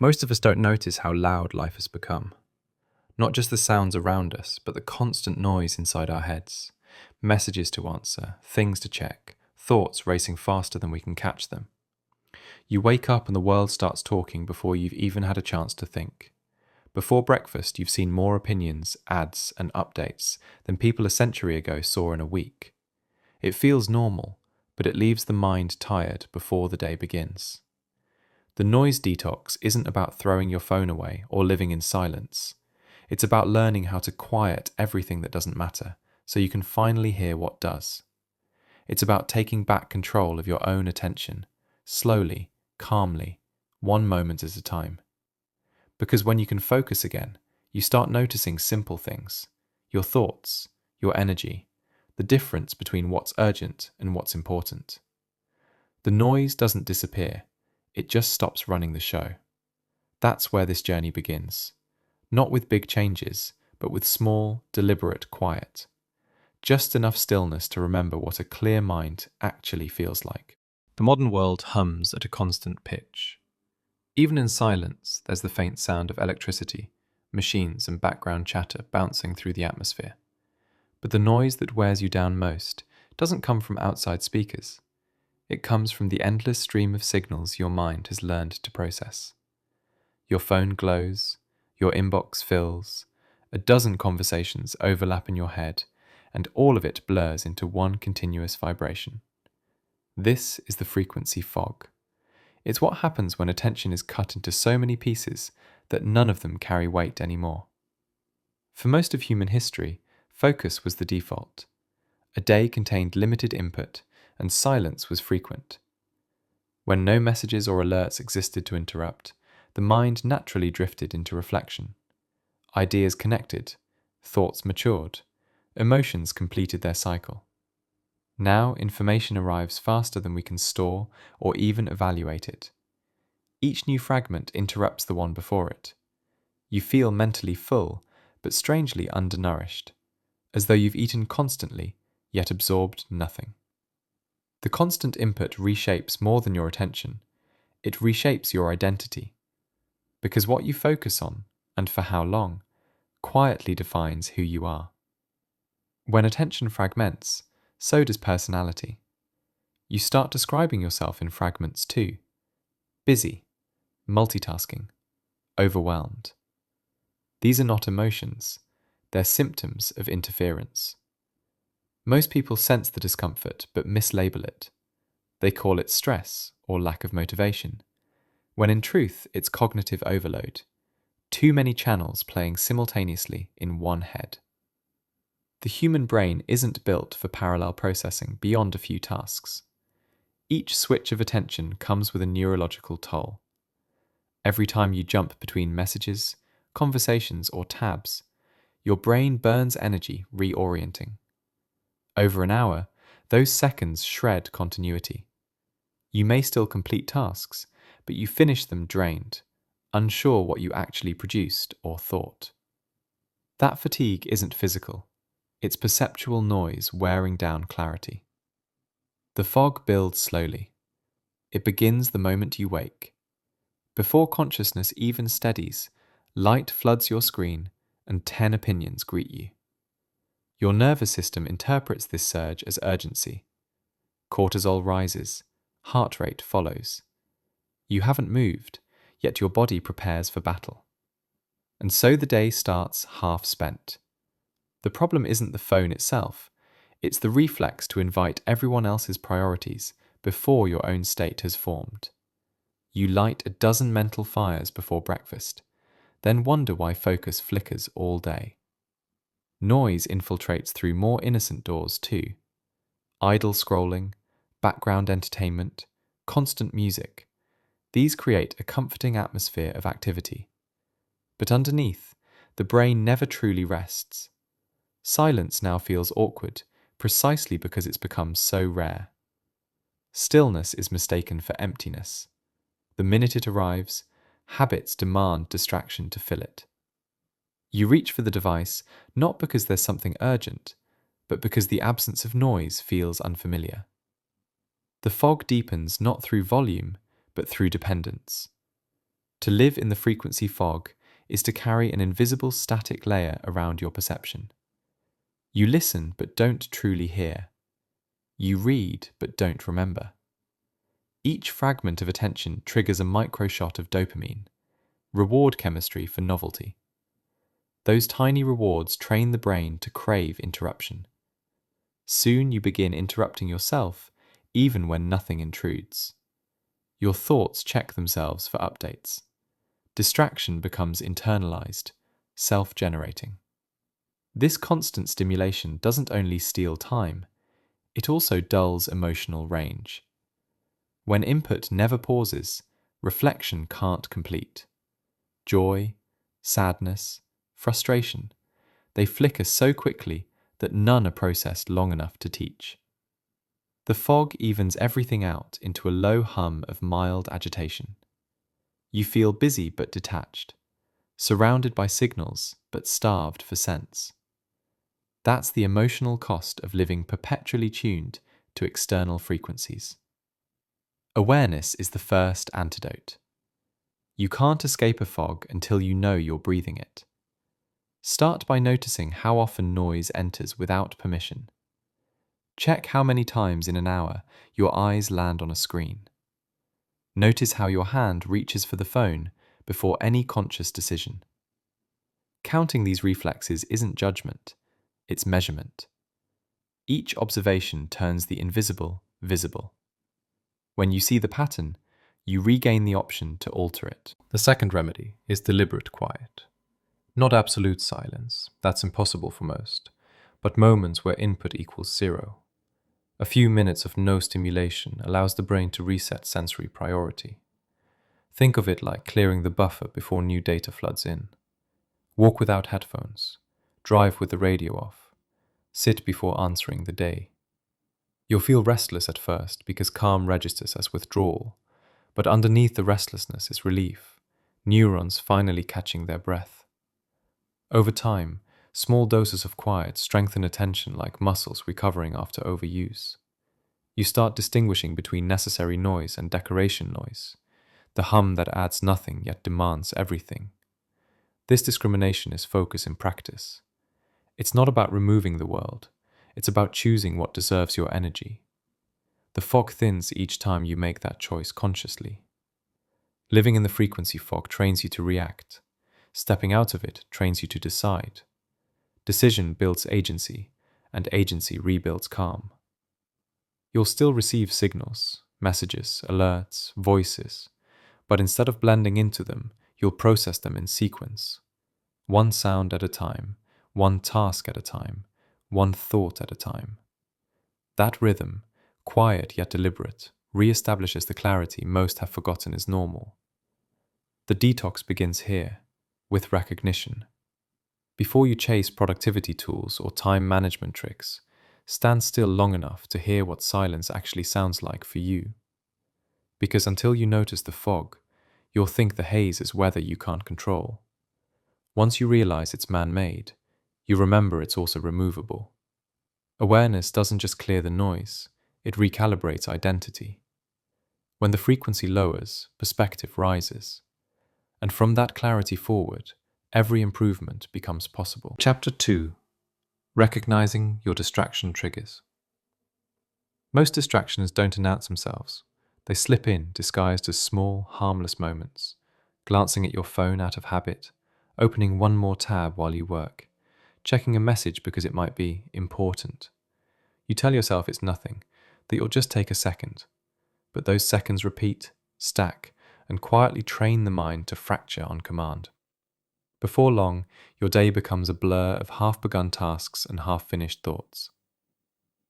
Most of us don't notice how loud life has become. Not just the sounds around us, but the constant noise inside our heads. Messages to answer, things to check, thoughts racing faster than we can catch them. You wake up and the world starts talking before you've even had a chance to think. Before breakfast, you've seen more opinions, ads, and updates than people a century ago saw in a week. It feels normal, but it leaves the mind tired before the day begins. The noise detox isn't about throwing your phone away or living in silence. It's about learning how to quiet everything that doesn't matter, so you can finally hear what does. It's about taking back control of your own attention, slowly, calmly, one moment at a time. Because when you can focus again, you start noticing simple things, your thoughts, your energy, the difference between what's urgent and what's important. The noise doesn't disappear, it just stops running the show. That's where this journey begins. Not with big changes, but with small, deliberate quiet. Just enough stillness to remember what a clear mind actually feels like. The modern world hums at a constant pitch. Even in silence, there's the faint sound of electricity, machines and background chatter bouncing through the atmosphere. But the noise that wears you down most doesn't come from outside speakers. It comes from the endless stream of signals your mind has learned to process. Your phone glows, your inbox fills, a dozen conversations overlap in your head, and all of it blurs into one continuous vibration. This is the frequency fog. It's what happens when attention is cut into so many pieces that none of them carry weight anymore. For most of human history, focus was the default. A day contained limited input, and silence was frequent. When no messages or alerts existed to interrupt, the mind naturally drifted into reflection. Ideas connected, thoughts matured, emotions completed their cycle. Now information arrives faster than we can store or even evaluate it. Each new fragment interrupts the one before it. You feel mentally full, but strangely undernourished, as though you've eaten constantly, yet absorbed nothing. The constant input reshapes more than your attention. It reshapes your identity. Because what you focus on, and for how long, quietly defines who you are. When attention fragments, so does personality. You start describing yourself in fragments too. Busy, multitasking, overwhelmed. These are not emotions, they're symptoms of interference. Most people sense the discomfort but mislabel it. They call it stress or lack of motivation, when in truth it's cognitive overload. Too many channels playing simultaneously in one head. The human brain isn't built for parallel processing beyond a few tasks. Each switch of attention comes with a neurological toll. Every time you jump between messages, conversations, or tabs, your brain burns energy reorienting. Over an hour, those seconds shred continuity. You may still complete tasks, but you finish them drained, unsure what you actually produced or thought. That fatigue isn't physical. It's perceptual noise wearing down clarity. The fog builds slowly. It begins the moment you wake. Before consciousness even steadies, light floods your screen and 10 opinions greet you. Your nervous system interprets this surge as urgency. Cortisol rises, heart rate follows. You haven't moved, yet your body prepares for battle. And so the day starts half spent. The problem isn't the phone itself, it's the reflex to invite everyone else's priorities before your own state has formed. You light a dozen mental fires before breakfast, then wonder why focus flickers all day. Noise infiltrates through more innocent doors too. Idle scrolling, background entertainment, constant music. These create a comforting atmosphere of activity. But underneath, the brain never truly rests. Silence now feels awkward, precisely because it's become so rare. Stillness is mistaken for emptiness. The minute it arrives, habits demand distraction to fill it. You reach for the device not because there's something urgent, but because the absence of noise feels unfamiliar. The fog deepens not through volume, but through dependence. To live in the frequency fog is to carry an invisible static layer around your perception. You listen but don't truly hear. You read but don't remember. Each fragment of attention triggers a micro-shot of dopamine, reward chemistry for novelty. Those tiny rewards train the brain to crave interruption. Soon you begin interrupting yourself even when nothing intrudes. Your thoughts check themselves for updates. Distraction becomes internalized, self-generating. This constant stimulation doesn't only steal time, it also dulls emotional range. When input never pauses, reflection can't complete. Joy, sadness, frustration, they flicker so quickly that none are processed long enough to teach. The fog evens everything out into a low hum of mild agitation. You feel busy but detached, surrounded by signals but starved for sense. That's the emotional cost of living perpetually tuned to external frequencies. Awareness is the first antidote. You can't escape a fog until you know you're breathing it. Start by noticing how often noise enters without permission. Check how many times in an hour your eyes land on a screen. Notice how your hand reaches for the phone before any conscious decision. Counting these reflexes isn't judgment, it's measurement. Each observation turns the invisible visible. When you see the pattern, you regain the option to alter it. The second remedy is deliberate quiet. Not absolute silence, that's impossible for most, but moments where input equals zero. A few minutes of no stimulation allows the brain to reset sensory priority. Think of it like clearing the buffer before new data floods in. Walk without headphones, drive with the radio off, sit before answering the day. You'll feel restless at first because calm registers as withdrawal, but underneath the restlessness is relief, neurons finally catching their breath. Over time, small doses of quiet strengthen attention like muscles recovering after overuse. You start distinguishing between necessary noise and decoration noise, the hum that adds nothing yet demands everything. This discrimination is focus in practice. It's not about removing the world, it's about choosing what deserves your energy. The fog thins each time you make that choice consciously. Living in the frequency fog trains you to react. Stepping out of it trains you to decide. Decision builds agency, and agency rebuilds calm. You'll still receive signals, messages, alerts, voices, but instead of blending into them, you'll process them in sequence. One sound at a time, one task at a time, one thought at a time. That rhythm, quiet yet deliberate, re-establishes the clarity most have forgotten is normal. The detox begins here, with recognition. Before you chase productivity tools or time management tricks, stand still long enough to hear what silence actually sounds like for you. Because until you notice the fog, you'll think the haze is weather you can't control. Once you realize it's man-made, you remember it's also removable. Awareness doesn't just clear the noise, it recalibrates identity. When the frequency lowers, perspective rises. And from that clarity forward, every improvement becomes possible. Chapter 2. Recognizing your distraction triggers. Most distractions don't announce themselves. They slip in disguised as small, harmless moments. Glancing at your phone out of habit, opening one more tab while you work, checking a message because it might be important. You tell yourself it's nothing, that you'll just take a second. But those seconds repeat, stack, and quietly train the mind to fracture on command. Before long, your day becomes a blur of half-begun tasks and half-finished thoughts.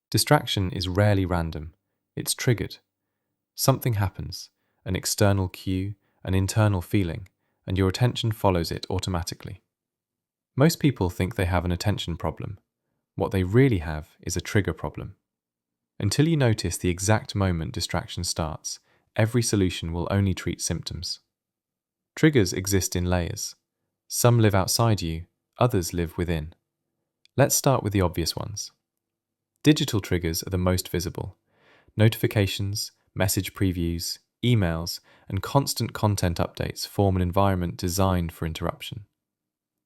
Distraction is rarely random. It's triggered. Something happens, an external cue, an internal feeling, and your attention follows it automatically. Most people think they have an attention problem. What they really have is a trigger problem. Until you notice the exact moment distraction starts, every solution will only treat symptoms. Triggers exist in layers. Some live outside you, others live within. Let's start with the obvious ones. Digital triggers are the most visible. Notifications, message previews, emails, and constant content updates form an environment designed for interruption.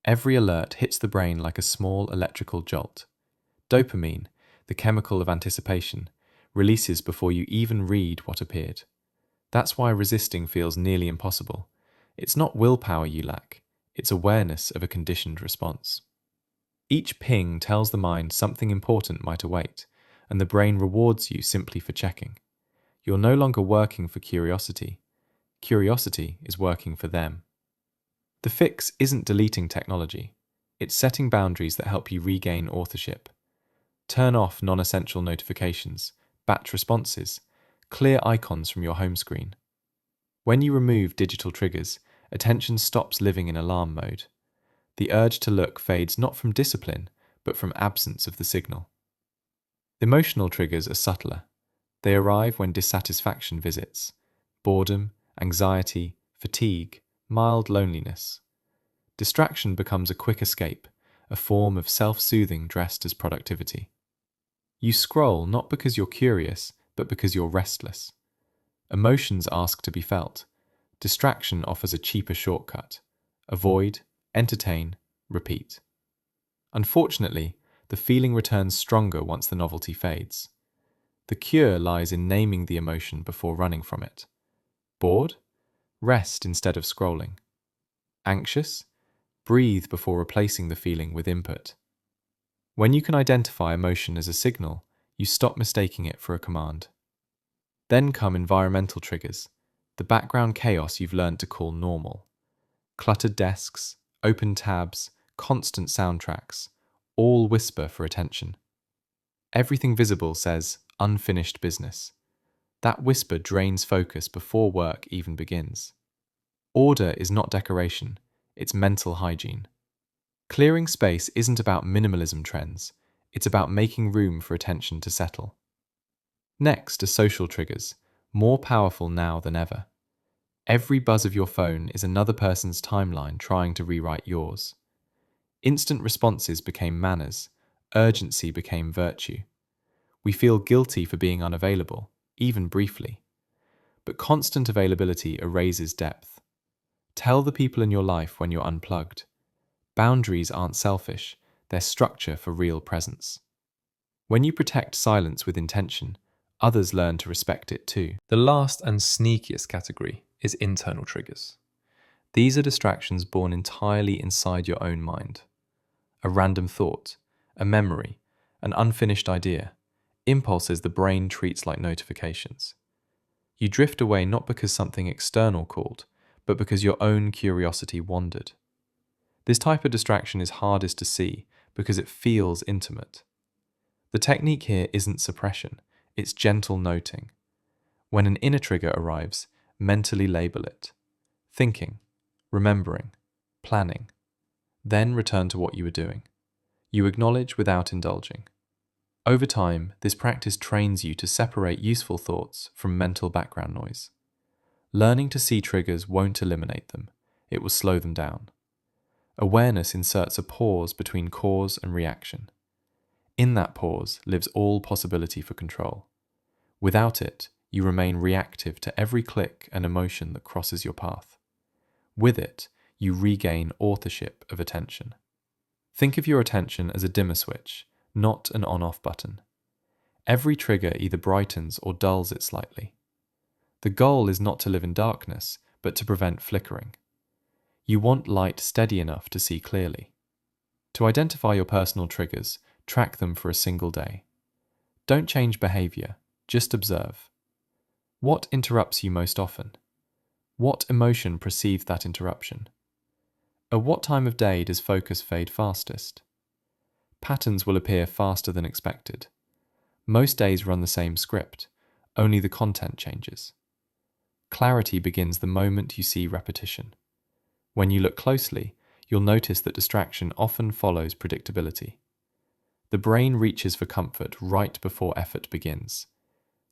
Every alert hits the brain like a small electrical jolt. Dopamine, the chemical of anticipation, releases before you even read what appeared. That's why resisting feels nearly impossible. It's not willpower you lack, it's awareness of a conditioned response. Each ping tells the mind something important might await, and the brain rewards you simply for checking. You're no longer working for curiosity. Curiosity is working for them. The fix isn't deleting technology. It's setting boundaries that help you regain authorship. Turn off non-essential notifications, batch responses, clear icons from your home screen. When you remove digital triggers, attention stops living in alarm mode. The urge to look fades not from discipline, but from absence of the signal. Emotional triggers are subtler. They arrive when dissatisfaction visits, boredom, anxiety, fatigue, mild loneliness. Distraction becomes a quick escape, a form of self-soothing dressed as productivity. You scroll not because you're curious, but because you're restless. Emotions ask to be felt. Distraction offers a cheaper shortcut. Avoid, entertain, repeat. Unfortunately, the feeling returns stronger once the novelty fades. The cure lies in naming the emotion before running from it. Bored? Rest instead of scrolling. Anxious? Breathe before replacing the feeling with input. When you can identify emotion as a signal, you stop mistaking it for a command. Then come environmental triggers, the background chaos you've learned to call normal. Cluttered desks, open tabs, constant soundtracks, all whisper for attention. Everything visible says, unfinished business. That whisper drains focus before work even begins. Order is not decoration, it's mental hygiene. Clearing space isn't about minimalism trends, it's about making room for attention to settle. Next are social triggers, more powerful now than ever. Every buzz of your phone is another person's timeline trying to rewrite yours. Instant responses became manners, urgency became virtue. We feel guilty for being unavailable, even briefly. But constant availability erases depth. Tell the people in your life when you're unplugged. Boundaries aren't selfish, they're structure for real presence. When you protect silence with intention, others learn to respect it too. The last and sneakiest category is internal triggers. These are distractions born entirely inside your own mind. A random thought, a memory, an unfinished idea, impulses the brain treats like notifications. You drift away not because something external called, but because your own curiosity wandered. This type of distraction is hardest to see because it feels intimate. The technique here isn't suppression, it's gentle noting. When an inner trigger arrives, mentally label it. Thinking, remembering, planning. Then return to what you were doing. You acknowledge without indulging. Over time, this practice trains you to separate useful thoughts from mental background noise. Learning to see triggers won't eliminate them, it will slow them down. Awareness inserts a pause between cause and reaction. In that pause lives all possibility for control. Without it, you remain reactive to every click and emotion that crosses your path. With it, you regain authorship of attention. Think of your attention as a dimmer switch, not an on-off button. Every trigger either brightens or dulls it slightly. The goal is not to live in darkness, but to prevent flickering. You want light steady enough to see clearly. To identify your personal triggers, track them for a single day. Don't change behavior, just observe. What interrupts you most often? What emotion precedes that interruption? At what time of day does focus fade fastest? Patterns will appear faster than expected. Most days run the same script, only the content changes. Clarity begins the moment you see repetition. When you look closely, you'll notice that distraction often follows predictability. The brain reaches for comfort right before effort begins.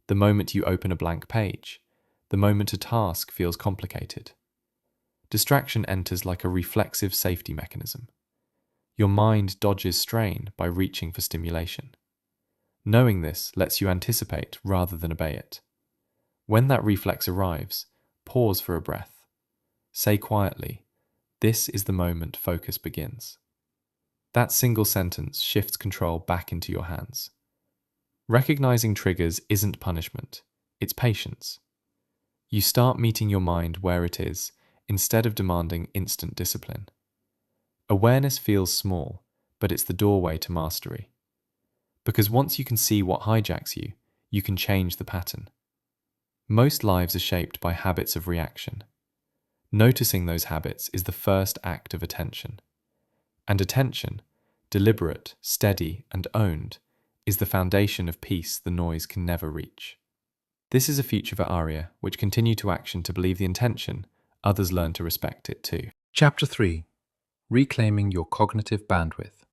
The moment you open a blank page, the moment a task feels complicated. Distraction enters like a reflexive safety mechanism. Your mind dodges strain by reaching for stimulation. Knowing this lets you anticipate rather than obey it. When that reflex arrives, pause for a breath. Say quietly, "This is the moment focus begins." That single sentence shifts control back into your hands. Recognizing triggers isn't punishment, it's patience. You start meeting your mind where it is instead of demanding instant discipline. Awareness feels small, but it's the doorway to mastery. Because once you can see what hijacks you, you can change the pattern. Most lives are shaped by habits of reaction. Noticing those habits is the first act of attention. And attention, deliberate, steady, and owned, is the foundation of peace the noise can never reach. This is a feature for Aria, which continue to action to believe the intention, others learn to respect it too. Chapter 3. Reclaiming your cognitive bandwidth.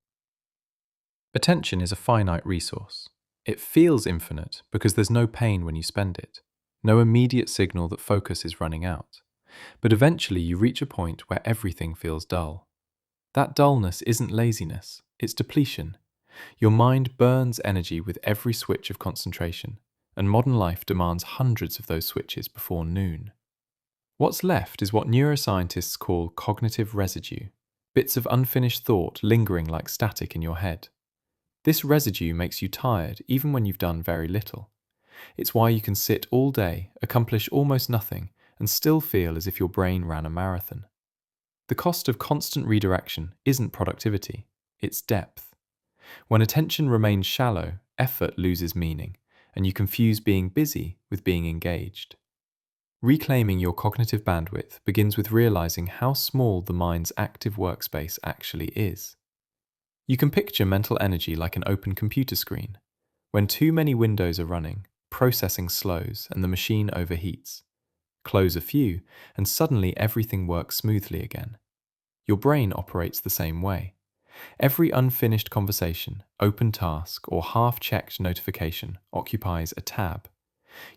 Attention is a finite resource. It feels infinite because there's no pain when you spend it, no immediate signal that focus is running out. But eventually you reach a point where everything feels dull. That dullness isn't laziness, it's depletion. Your mind burns energy with every switch of concentration, and modern life demands hundreds of those switches before noon. What's left is what neuroscientists call cognitive residue, bits of unfinished thought lingering like static in your head. This residue makes you tired even when you've done very little. It's why you can sit all day, accomplish almost nothing, and still feel as if your brain ran a marathon. The cost of constant redirection isn't productivity, it's depth. When attention remains shallow, effort loses meaning, and you confuse being busy with being engaged. Reclaiming your cognitive bandwidth begins with realizing how small the mind's active workspace actually is. You can picture mental energy like an open computer screen. When too many windows are running, processing slows and the machine overheats. Close a few, and suddenly everything works smoothly again. Your brain operates the same way. Every unfinished conversation, open task, or half-checked notification occupies a tab.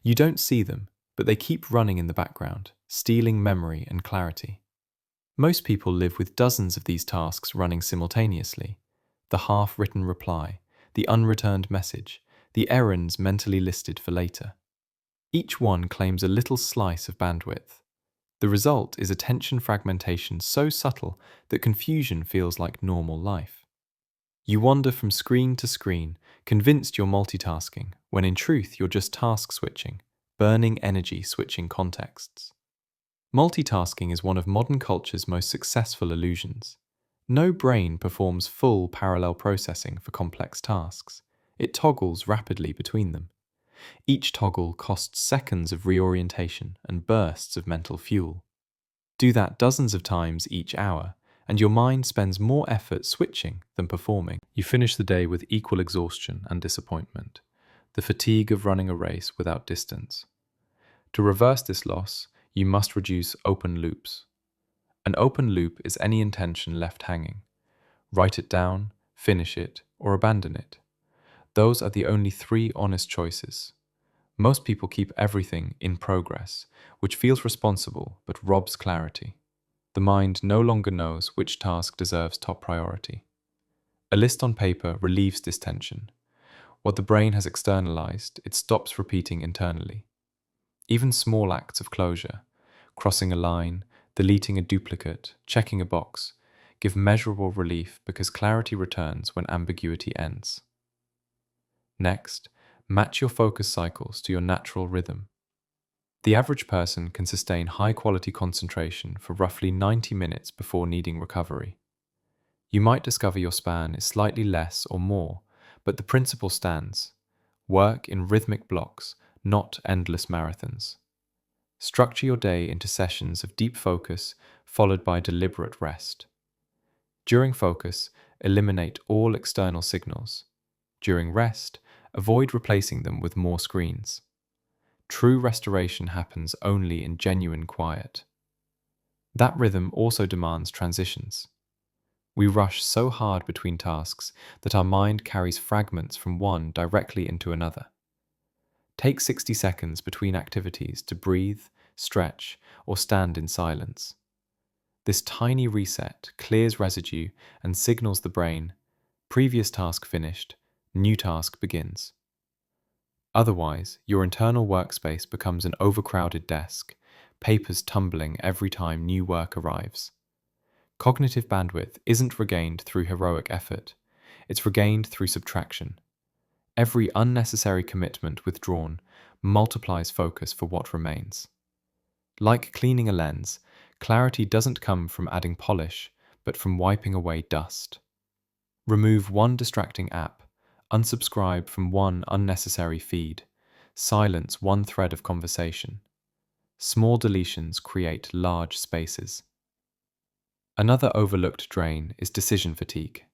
You don't see them, but they keep running in the background, stealing memory and clarity. Most people live with dozens of these tasks running simultaneously. The half-written reply, the unreturned message, the errands mentally listed for later. Each one claims a little slice of bandwidth. The result is attention fragmentation so subtle that confusion feels like normal life. You wander from screen to screen, convinced you're multitasking, when in truth you're just task switching, burning energy switching contexts. Multitasking is one of modern culture's most successful illusions. No brain performs full parallel processing for complex tasks. It toggles rapidly between them. Each toggle costs seconds of reorientation and bursts of mental fuel. Do that dozens of times each hour, and your mind spends more effort switching than performing. You finish the day with equal exhaustion and disappointment, the fatigue of running a race without distance. To reverse this loss, you must reduce open loops. An open loop is any intention left hanging. Write it down, finish it, or abandon it. Those are the only three honest choices. Most people keep everything in progress, which feels responsible but robs clarity. The mind no longer knows which task deserves top priority. A list on paper relieves this tension. What the brain has externalized, it stops repeating internally. Even small acts of closure, crossing a line, deleting a duplicate, checking a box, give measurable relief because clarity returns when ambiguity ends. Next, match your focus cycles to your natural rhythm. The average person can sustain high-quality concentration for roughly 90 minutes before needing recovery. You might discover your span is slightly less or more, but the principle stands. Work in rhythmic blocks, not endless marathons. Structure your day into sessions of deep focus followed by deliberate rest. During focus, eliminate all external signals. During rest, avoid replacing them with more screens. True restoration happens only in genuine quiet. That rhythm also demands transitions. We rush so hard between tasks that our mind carries fragments from one directly into another. Take 60 seconds between activities to breathe, stretch, or stand in silence. This tiny reset clears residue and signals the brain, previous task finished, new task begins. Otherwise, your internal workspace becomes an overcrowded desk, papers tumbling every time new work arrives. Cognitive bandwidth isn't regained through heroic effort, it's regained through subtraction. Every unnecessary commitment withdrawn multiplies focus for what remains. Like cleaning a lens, clarity doesn't come from adding polish, but from wiping away dust. Remove one distracting app, unsubscribe from one unnecessary feed, silence one thread of conversation. Small deletions create large spaces. Another overlooked drain is decision fatigue.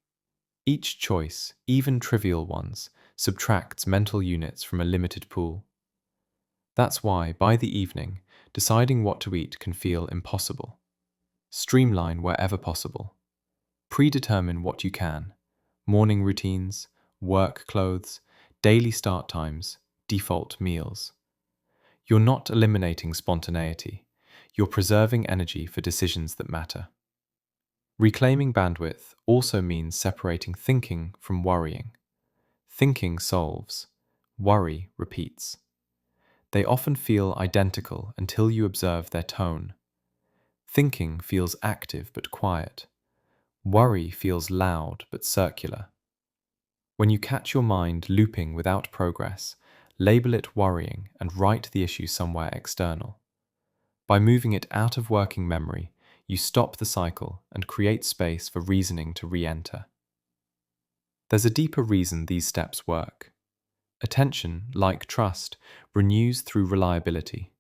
Each choice, even trivial ones, subtracts mental units from a limited pool. That's why, by the evening, deciding what to eat can feel impossible. Streamline wherever possible. Predetermine what you can: morning routines, work clothes, daily start times, default meals. You're not eliminating spontaneity, you're preserving energy for decisions that matter. Reclaiming bandwidth also means separating thinking from worrying. Thinking solves, worry repeats. They often feel identical until you observe their tone. Thinking feels active but quiet. Worry feels loud but circular. When you catch your mind looping without progress, label it worrying and write the issue somewhere external. By moving it out of working memory, you stop the cycle and create space for reasoning to re-enter. There's a deeper reason these steps work. Attention, like trust, renews through reliability.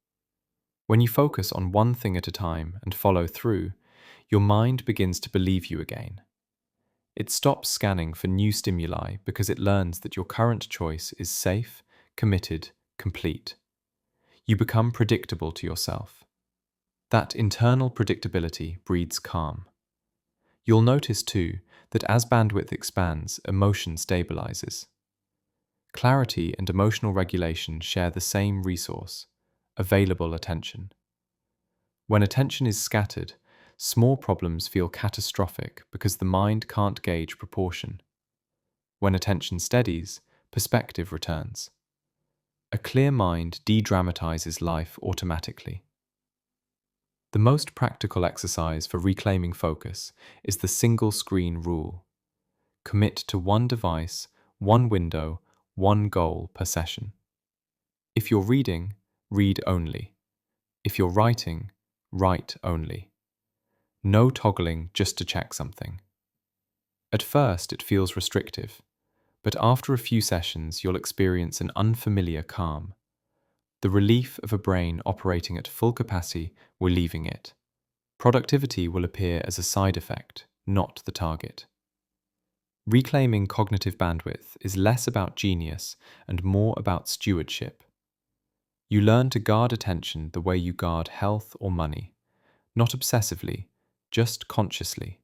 When you focus on one thing at a time and follow through, your mind begins to believe you again. It stops scanning for new stimuli because it learns that your current choice is safe, committed, complete. You become predictable to yourself. That internal predictability breeds calm. You'll notice too that as bandwidth expands, emotion stabilizes. Clarity and emotional regulation share the same resource: available attention. When attention is scattered, small problems feel catastrophic because the mind can't gauge proportion. When attention steadies, perspective returns. A clear mind de-dramatizes life automatically. The most practical exercise for reclaiming focus is the single screen rule. Commit to one device, one window, one goal per session. If you're reading, read only. If you're writing, write only. No toggling just to check something. At first, it feels restrictive, but after a few sessions, you'll experience an unfamiliar calm. The relief of a brain operating at full capacity relieving it. Productivity will appear as a side effect, not the target. Reclaiming cognitive bandwidth is less about genius and more about stewardship. You learn to guard attention the way you guard health or money, not obsessively, just consciously.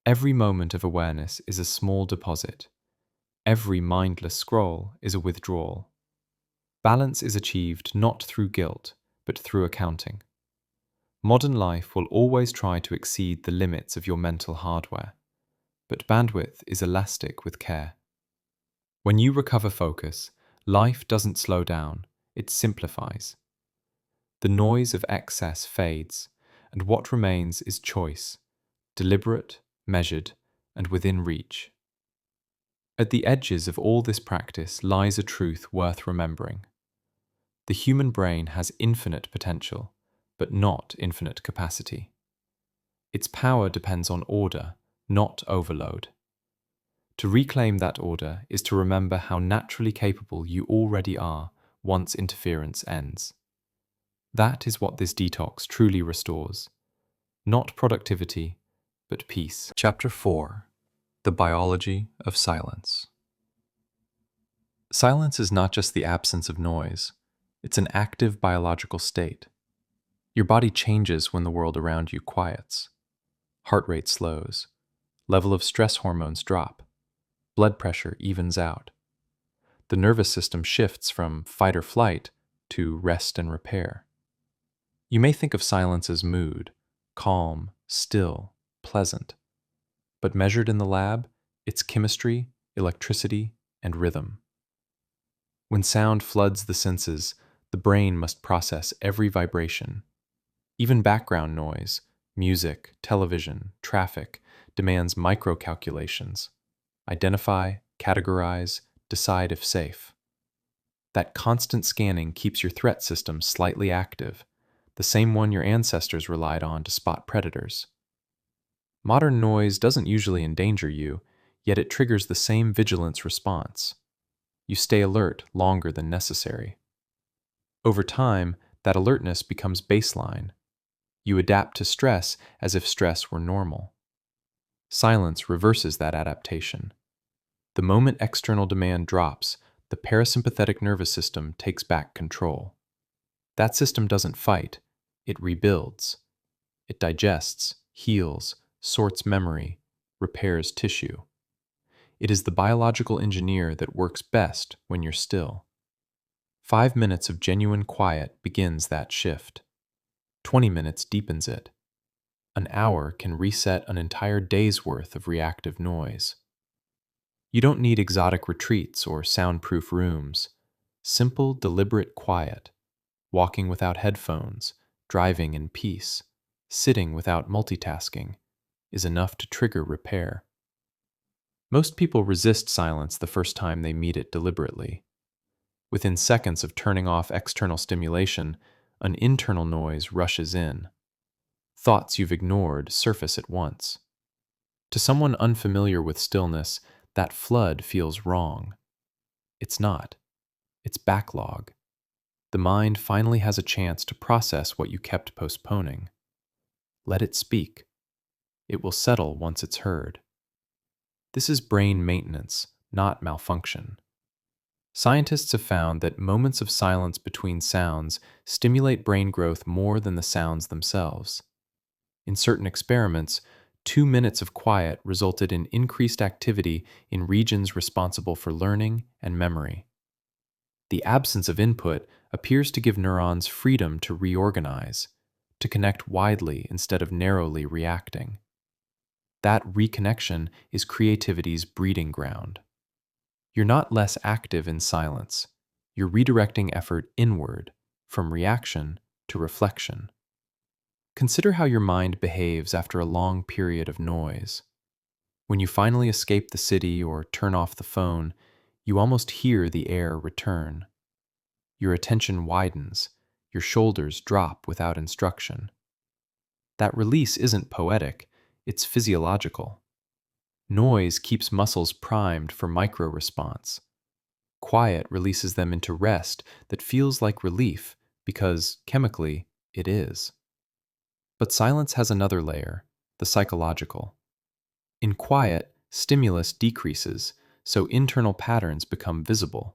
Every moment of awareness is a small deposit. Every mindless scroll is a withdrawal. Balance is achieved not through guilt, but through accounting. Modern life will always try to exceed the limits of your mental hardware, but bandwidth is elastic with care. When you recover focus, life doesn't slow down, it simplifies. The noise of excess fades, and what remains is choice, deliberate, measured, and within reach. At the edges of all this practice lies a truth worth remembering. The human brain has infinite potential, but not infinite capacity. Its power depends on order, not overload. To reclaim that order is to remember how naturally capable you already are once interference ends. That is what this detox truly restores. Not productivity, but peace. Chapter 4: The Biology of Silence. Silence is not just the absence of noise, it's an active biological state. Your body changes when the world around you quiets. Heart rate slows, level of stress hormones drop, blood pressure evens out. The nervous system shifts from fight or flight to rest and repair. You may think of silence as mood, calm, still, pleasant. But measured in the lab, it's chemistry, electricity, and rhythm. When sound floods the senses, the brain must process every vibration. Even background noise, music, television, traffic, demands micro-calculations. Identify, categorize, decide if safe. That constant scanning keeps your threat system slightly active, the same one your ancestors relied on to spot predators. Modern noise doesn't usually endanger you, yet it triggers the same vigilance response. You stay alert longer than necessary. Over time, that alertness becomes baseline. You adapt to stress as if stress were normal. Silence reverses that adaptation. The moment external demand drops, the parasympathetic nervous system takes back control. That system doesn't fight, it rebuilds. It digests, heals, sorts memory, repairs tissue. It is the biological engineer that works best when you're still. 5 minutes of genuine quiet begins that shift. 20 minutes deepens it. An hour can reset an entire day's worth of reactive noise. You don't need exotic retreats or soundproof rooms. Simple, deliberate quiet. Walking without headphones, driving in peace, sitting without multitasking, is enough to trigger repair. Most people resist silence the first time they meet it deliberately. Within seconds of turning off external stimulation, an internal noise rushes in. Thoughts you've ignored surface at once. To someone unfamiliar with stillness, that flood feels wrong. It's not. It's backlog. The mind finally has a chance to process what you kept postponing. Let it speak. It will settle once it's heard. This is brain maintenance, not malfunction. Scientists have found that moments of silence between sounds stimulate brain growth more than the sounds themselves. In certain experiments, 2 minutes of quiet resulted in increased activity in regions responsible for learning and memory. The absence of input appears to give neurons freedom to reorganize, to connect widely instead of narrowly reacting. That reconnection is creativity's breeding ground. You're not less active in silence. You're redirecting effort inward, from reaction to reflection. Consider how your mind behaves after a long period of noise. When you finally escape the city or turn off the phone, you almost hear the air return. Your attention widens, your shoulders drop without instruction. That release isn't poetic, it's physiological. Noise keeps muscles primed for micro-response. Quiet releases them into rest that feels like relief because, chemically, it is. But silence has another layer, the psychological. In quiet, stimulus decreases, so internal patterns become visible.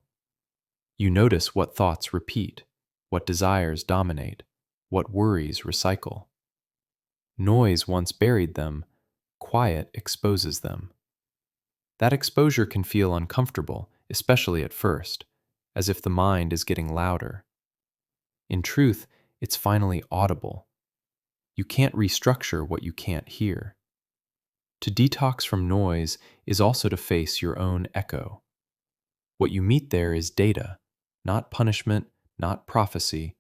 You notice what thoughts repeat, what desires dominate, what worries recycle. Noise once buried them, quiet exposes them. That exposure can feel uncomfortable, especially at first, as if the mind is getting louder. In truth, it's finally audible. You can't restructure what you can't hear. To detox from noise is also to face your own echo. What you meet there is data, not punishment, not prophecy,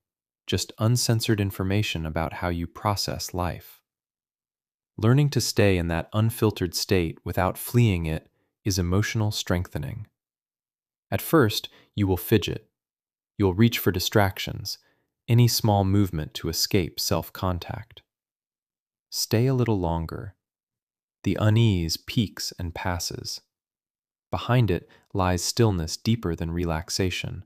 just uncensored information about how you process life. Learning to stay in that unfiltered state without fleeing it is emotional strengthening. At first, you will fidget. You'll reach for distractions, any small movement to escape self-contact. Stay a little longer. The unease peaks and passes. Behind it lies stillness deeper than relaxation,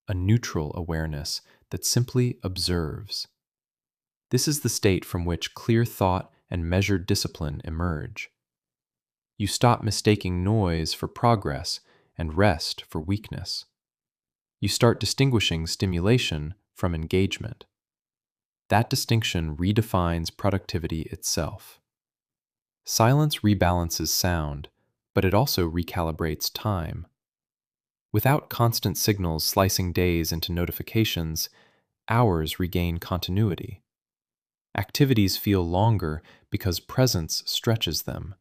a neutral awareness that simply observes. This is the state from which clear thought and measured discipline emerge. You stop mistaking noise for progress and rest for weakness. You start distinguishing stimulation from engagement. That distinction redefines productivity itself. Silence rebalances sound, but it also recalibrates time. Without constant signals slicing days into notifications, hours regain continuity. Activities feel longer because presence stretches them.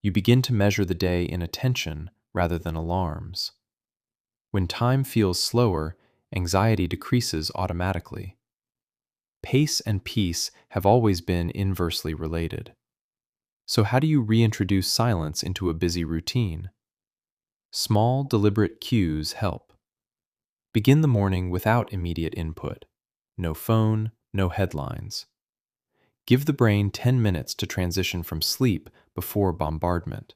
You begin to measure the day in attention rather than alarms. When time feels slower, anxiety decreases automatically. Pace and peace have always been inversely related. So how do you reintroduce silence into a busy routine? Small, deliberate cues help. Begin the morning without immediate input. No phone, no headlines. Give the brain 10 minutes to transition from sleep before bombardment.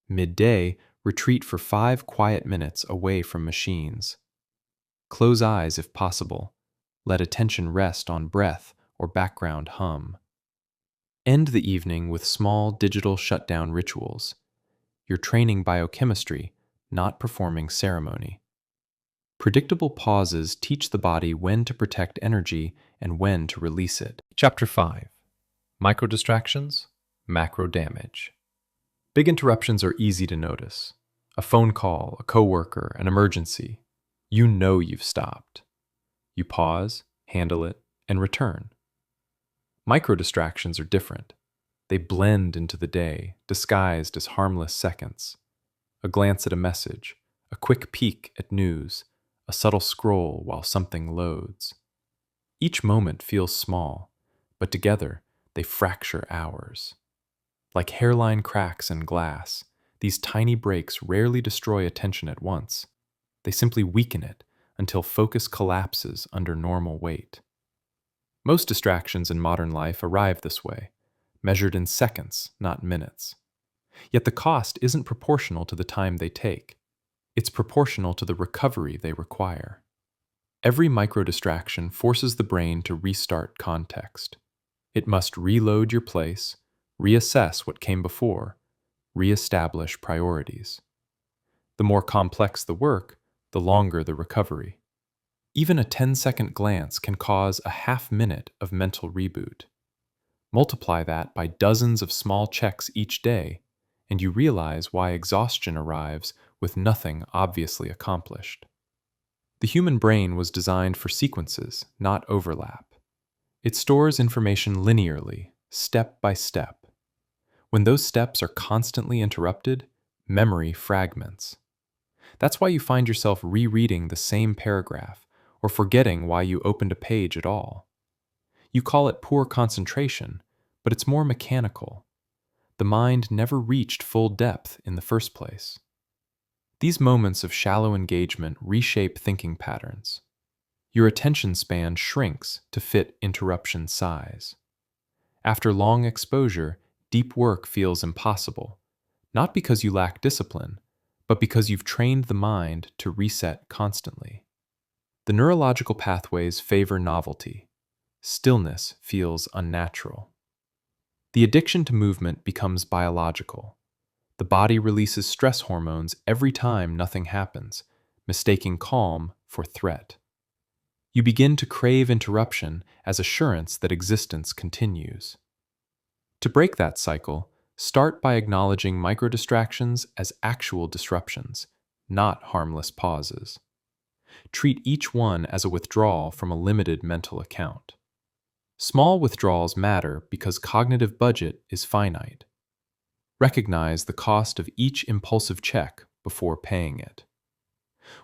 Midday, retreat for 5 quiet minutes away from machines. Close eyes if possible. Let attention rest on breath or background hum. End the evening with small digital shutdown rituals. You're training biochemistry, not performing ceremony. Predictable pauses teach the body when to protect energy and when to release it. Chapter 5. Micro distractions, macro damage. Big interruptions are easy to notice. A phone call, a coworker, an emergency. You know you've stopped. You pause, handle it, and return. Micro distractions are different. They blend into the day, disguised as harmless seconds. A glance at a message, a quick peek at news, a subtle scroll while something loads. Each moment feels small, but together they fracture hours. Like hairline cracks in glass, these tiny breaks rarely destroy attention at once. They simply weaken it until focus collapses under normal weight. Most distractions in modern life arrive this way, measured in seconds, not minutes. Yet the cost isn't proportional to the time they take. It's proportional to the recovery they require. Every micro-distraction forces the brain to restart context. It must reload your place, reassess what came before, reestablish priorities. The more complex the work, the longer the recovery. Even a 10-second glance can cause a half-minute of mental reboot. Multiply that by dozens of small checks each day, and you realize why exhaustion arrives with nothing obviously accomplished. The human brain was designed for sequences, not overlap. It stores information linearly, step by step. When those steps are constantly interrupted, memory fragments. That's why you find yourself rereading the same paragraph or forgetting why you opened a page at all. You call it poor concentration, but it's more mechanical. The mind never reached full depth in the first place. These moments of shallow engagement reshape thinking patterns. Your attention span shrinks to fit interruption size. After long exposure, deep work feels impossible, not because you lack discipline, but because you've trained the mind to reset constantly. The neurological pathways favor novelty. Stillness feels unnatural. The addiction to movement becomes biological. The body releases stress hormones every time nothing happens, mistaking calm for threat. You begin to crave interruption as assurance that existence continues. To break that cycle, start by acknowledging micro-distractions as actual disruptions, not harmless pauses. Treat each one as a withdrawal from a limited mental account. Small withdrawals matter because cognitive budget is finite. Recognize the cost of each impulsive check before paying it.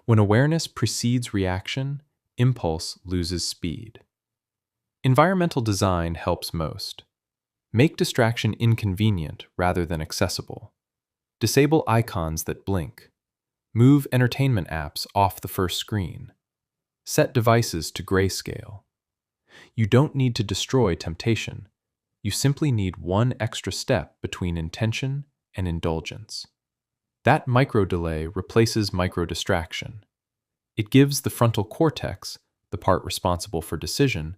When awareness precedes reaction, impulse loses speed. Environmental design helps most. Make distraction inconvenient rather than accessible. Disable icons that blink. Move entertainment apps off the first screen. Set devices to grayscale. You don't need to destroy temptation. You simply need one extra step between intention and indulgence. That micro-delay replaces micro-distraction. It gives the frontal cortex, the part responsible for decision,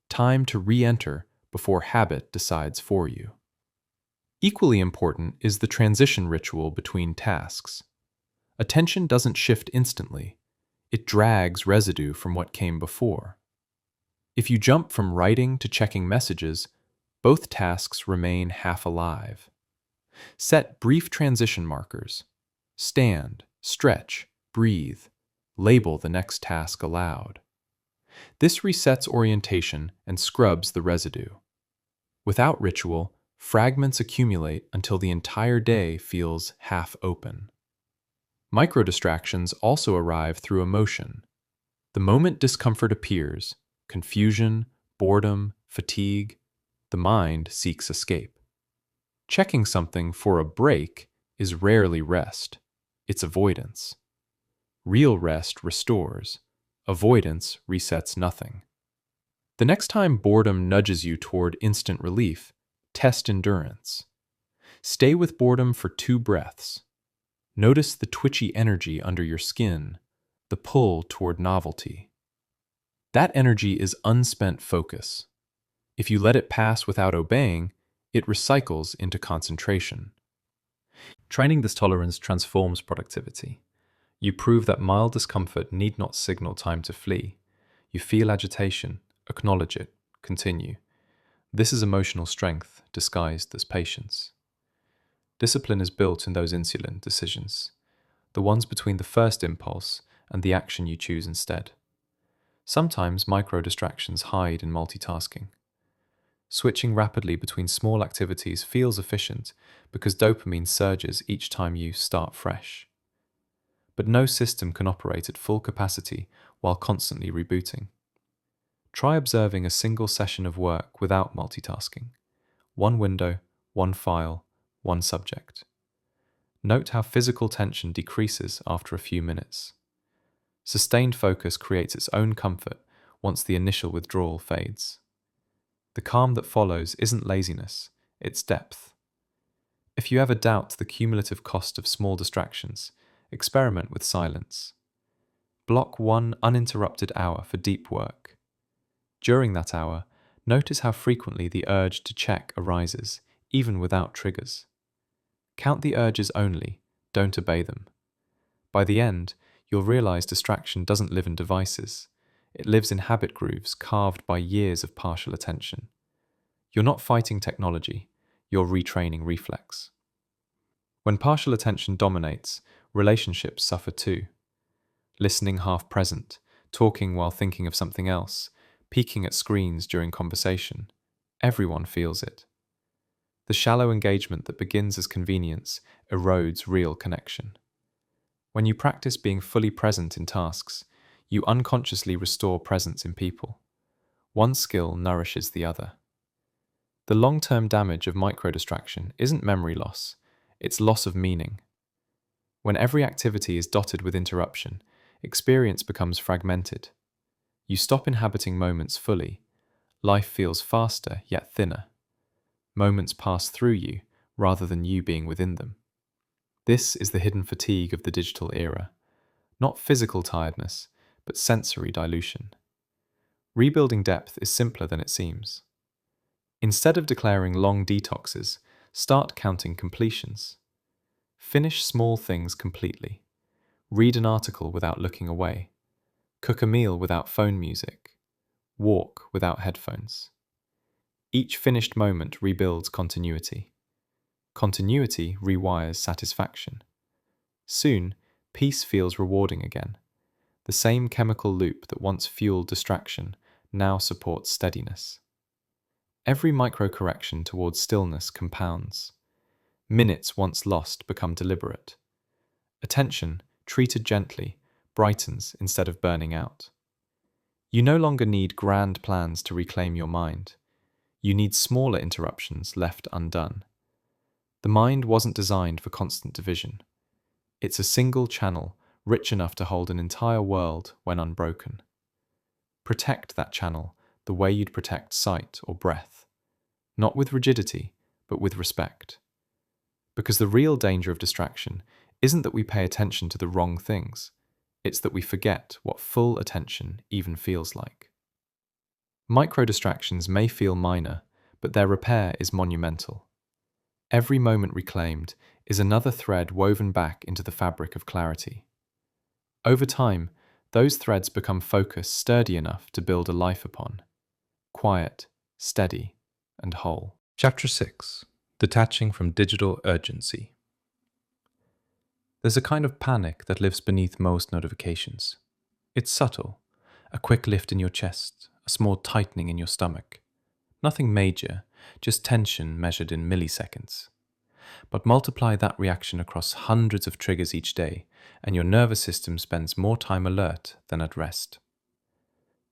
time to re-enter before habit decides for you. Equally important is the transition ritual between tasks. Attention doesn't shift instantly. It drags residue from what came before. If you jump from writing to checking messages, both tasks remain half alive. Set brief transition markers. Stand, stretch, breathe. Label the next task aloud. This resets orientation and scrubs the residue. Without ritual, fragments accumulate until the entire day feels half open. Micro-distractions also arrive through emotion. The moment discomfort appears, confusion, boredom, fatigue, the mind seeks escape. Checking something for a break is rarely rest, it's avoidance. Real rest restores, avoidance resets nothing. The next time boredom nudges you toward instant relief, test endurance. Stay with boredom for 2 breaths. Notice the twitchy energy under your skin, the pull toward novelty. That energy is unspent focus. If you let it pass without obeying, it recycles into concentration. Training this tolerance transforms productivity. You prove that mild discomfort need not signal time to flee. You feel agitation, acknowledge it, continue. This is emotional strength disguised as patience. Discipline is built in those insulin decisions, the ones between the first impulse and the action you choose instead. Sometimes micro-distractions hide in multitasking. Switching rapidly between small activities feels efficient because dopamine surges each time you start fresh. But no system can operate at full capacity while constantly rebooting. Try observing a single session of work without multitasking. One window, one file, one subject. Note how physical tension decreases after a few minutes. Sustained focus creates its own comfort once the initial withdrawal fades. The calm that follows isn't laziness, it's depth. If you ever doubt the cumulative cost of small distractions, experiment with silence. Block 1 uninterrupted hour for deep work. During that hour, notice how frequently the urge to check arises, even without triggers. Count the urges only, don't obey them. By the end, you'll realize distraction doesn't live in devices. It lives in habit grooves carved by years of partial attention. You're not fighting technology, you're retraining reflex. When partial attention dominates, relationships suffer too. Listening half present, talking while thinking of something else, peeking at screens during conversation. Everyone feels it. The shallow engagement that begins as convenience erodes real connection. When you practice being fully present in tasks, you unconsciously restore presence in people. One skill nourishes the other. The long-term damage of micro-distraction isn't memory loss, it's loss of meaning. When every activity is dotted with interruption, experience becomes fragmented. You stop inhabiting moments fully. Life feels faster yet thinner. Moments pass through you rather than you being within them. This is the hidden fatigue of the digital era. Not physical tiredness, but sensory dilution. Rebuilding depth is simpler than it seems. Instead of declaring long detoxes, start counting completions. Finish small things completely. Read an article without looking away. Cook a meal without phone music. Walk without headphones. Each finished moment rebuilds continuity. Continuity rewires satisfaction. Soon, peace feels rewarding again. The same chemical loop that once fueled distraction now supports steadiness. Every micro-correction towards stillness compounds. Minutes once lost become deliberate. Attention, treated gently, brightens instead of burning out. You no longer need grand plans to reclaim your mind. You need smaller interruptions left undone. The mind wasn't designed for constant division. It's a single channel rich enough to hold an entire world when unbroken. Protect that channel the way you'd protect sight or breath, not with rigidity, but with respect. Because the real danger of distraction isn't that we pay attention to the wrong things, it's that we forget what full attention even feels like. Micro-distractions may feel minor, but their repair is monumental. Every moment reclaimed is another thread woven back into the fabric of clarity. Over time, those threads become focus sturdy enough to build a life upon. Quiet, steady, and whole. Chapter 6. Detaching from Digital Urgency. There's a kind of panic that lives beneath most notifications. It's subtle, a quick lift in your chest, a small tightening in your stomach. Nothing major, just tension measured in milliseconds. But multiply that reaction across hundreds of triggers each day, and your nervous system spends more time alert than at rest.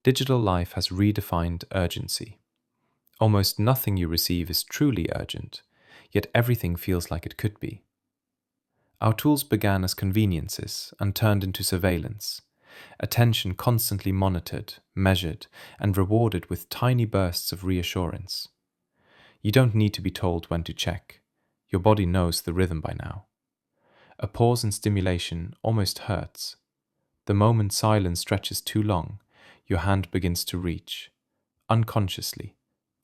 Digital life has redefined urgency. Almost nothing you receive is truly urgent, yet everything feels like it could be. Our tools began as conveniences and turned into surveillance, attention constantly monitored, measured, and rewarded with tiny bursts of reassurance. You don't need to be told when to check. Your body knows the rhythm by now. A pause in stimulation almost hurts. The moment silence stretches too long, your hand begins to reach, unconsciously,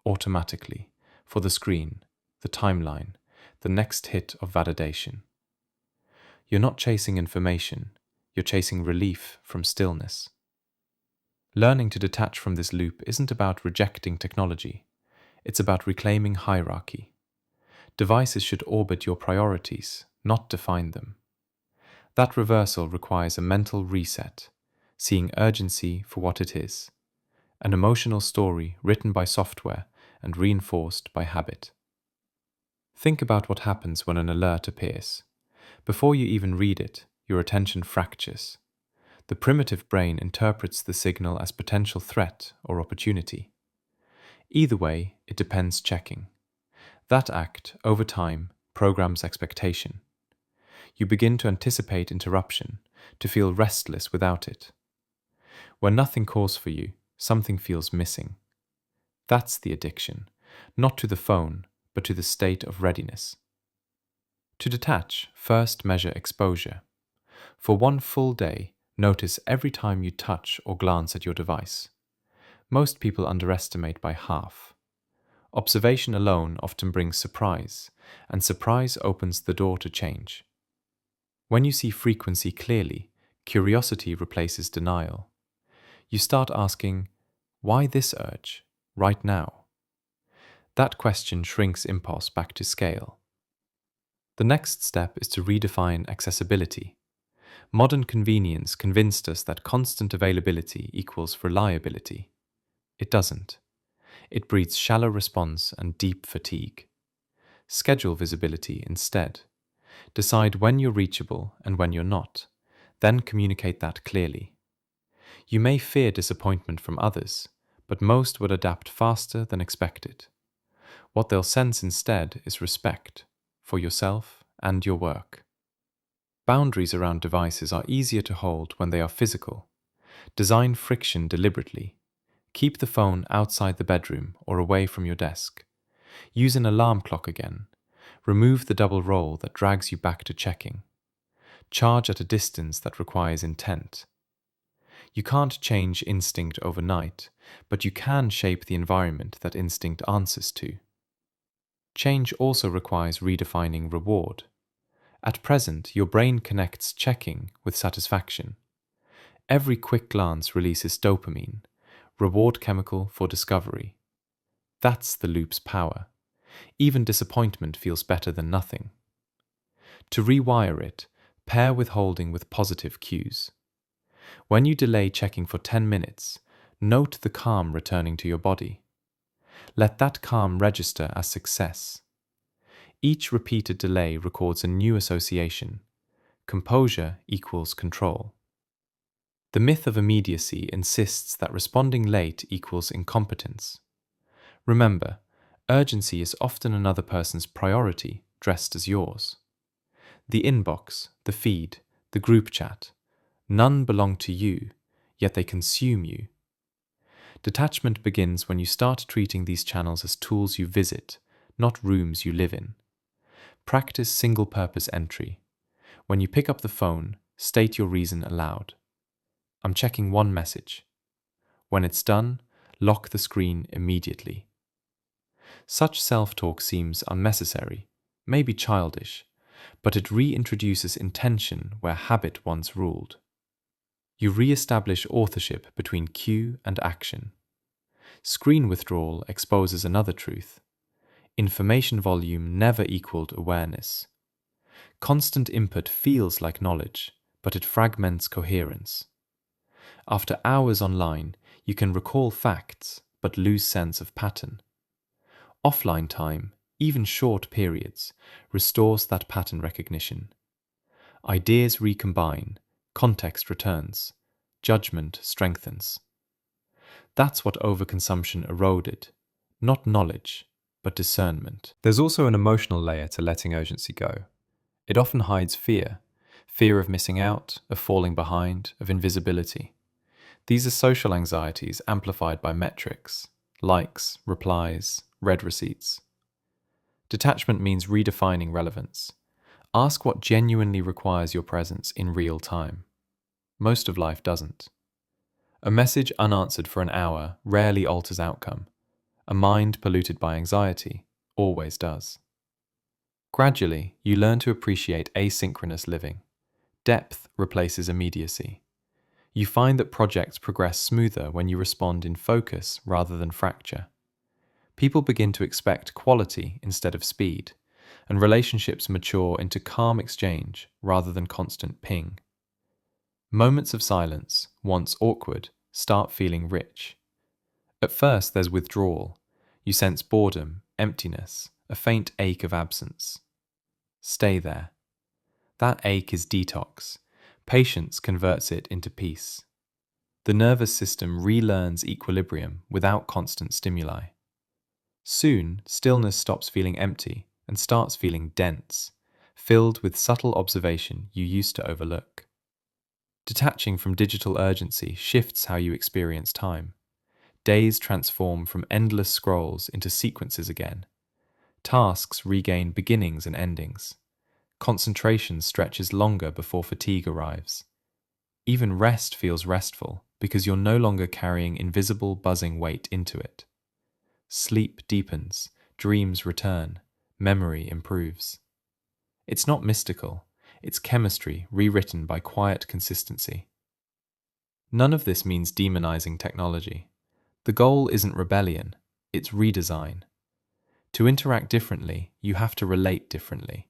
automatically, for the screen, the timeline, the next hit of validation. You're not chasing information, you're chasing relief from stillness. Learning to detach from this loop isn't about rejecting technology, it's about reclaiming hierarchy. Devices should orbit your priorities, not define them. That reversal requires a mental reset, seeing urgency for what it is, an emotional story written by software and reinforced by habit. Think about what happens when an alert appears. Before you even read it, your attention fractures. The primitive brain interprets the signal as potential threat or opportunity. Either way, it depends checking. That act, over time, programs expectation. You begin to anticipate interruption, to feel restless without it. When nothing calls for you, something feels missing. That's the addiction, not to the phone, but to the state of readiness. To detach, first measure exposure. For one full day, notice every time you touch or glance at your device. Most people underestimate by half. Observation alone often brings surprise, and surprise opens the door to change. When you see frequency clearly, curiosity replaces denial. You start asking, why this urge, right now? That question shrinks impulse back to scale. The next step is to redefine accessibility. Modern convenience convinced us that constant availability equals reliability. It doesn't. It breeds shallow response and deep fatigue. Schedule visibility instead. Decide when you're reachable and when you're not, then communicate that clearly. You may fear disappointment from others, but most would adapt faster than expected. What they'll sense instead is respect for yourself and your work. Boundaries around devices are easier to hold when they are physical. Design friction deliberately. Keep the phone outside the bedroom or away from your desk. Use an alarm clock again. Remove the double roll that drags you back to checking. Charge at a distance that requires intent. You can't change instinct overnight, but you can shape the environment that instinct answers to. Change also requires redefining reward. At present, your brain connects checking with satisfaction. Every quick glance releases dopamine, reward chemical for discovery. That's the loop's power. Even disappointment feels better than nothing. To rewire it, pair withholding with positive cues. When you delay checking for 10 minutes, note the calm returning to your body. Let that calm register as success. Each repeated delay records a new association. Composure equals control. The myth of immediacy insists that responding late equals incompetence. Remember, urgency is often another person's priority dressed as yours. The inbox, the feed, the group chat, none belong to you, yet they consume you. Detachment begins when you start treating these channels as tools you visit, not rooms you live in. Practice single-purpose entry. When you pick up the phone, state your reason aloud. I'm checking one message. When it's done, lock the screen immediately. Such self-talk seems unnecessary, maybe childish, but it reintroduces intention where habit once ruled. You re-establish authorship between cue and action. Screen withdrawal exposes another truth. Information volume never equaled awareness. Constant input feels like knowledge, but it fragments coherence. After hours online, you can recall facts, but lose sense of pattern. Offline time, even short periods, restores that pattern recognition. Ideas recombine, context returns, judgment strengthens. That's what overconsumption eroded, not knowledge, but discernment. There's also an emotional layer to letting urgency go. It often hides fear of missing out, of falling behind, of invisibility. These are social anxieties amplified by metrics, likes, replies, read receipts. Detachment means redefining relevance. Ask what genuinely requires your presence in real time. Most of life doesn't. A message unanswered for an hour rarely alters outcome. A mind polluted by anxiety always does. Gradually, you learn to appreciate asynchronous living. Depth replaces immediacy. You find that projects progress smoother when you respond in focus rather than fracture. People begin to expect quality instead of speed, and relationships mature into calm exchange rather than constant ping. Moments of silence, once awkward, start feeling rich. At first, there's withdrawal. You sense boredom, emptiness, a faint ache of absence. Stay there. That ache is detox. Patience converts it into peace. The nervous system relearns equilibrium without constant stimuli. Soon, stillness stops feeling empty and starts feeling dense, filled with subtle observation you used to overlook. Detaching from digital urgency shifts how you experience time. Days transform from endless scrolls into sequences again. Tasks regain beginnings and endings. Concentration stretches longer before fatigue arrives. Even rest feels restful because you're no longer carrying invisible buzzing weight into it. Sleep deepens, dreams return, memory improves. It's not mystical, it's chemistry rewritten by quiet consistency. None of this means demonizing technology. The goal isn't rebellion, it's redesign. To interact differently, you have to relate differently.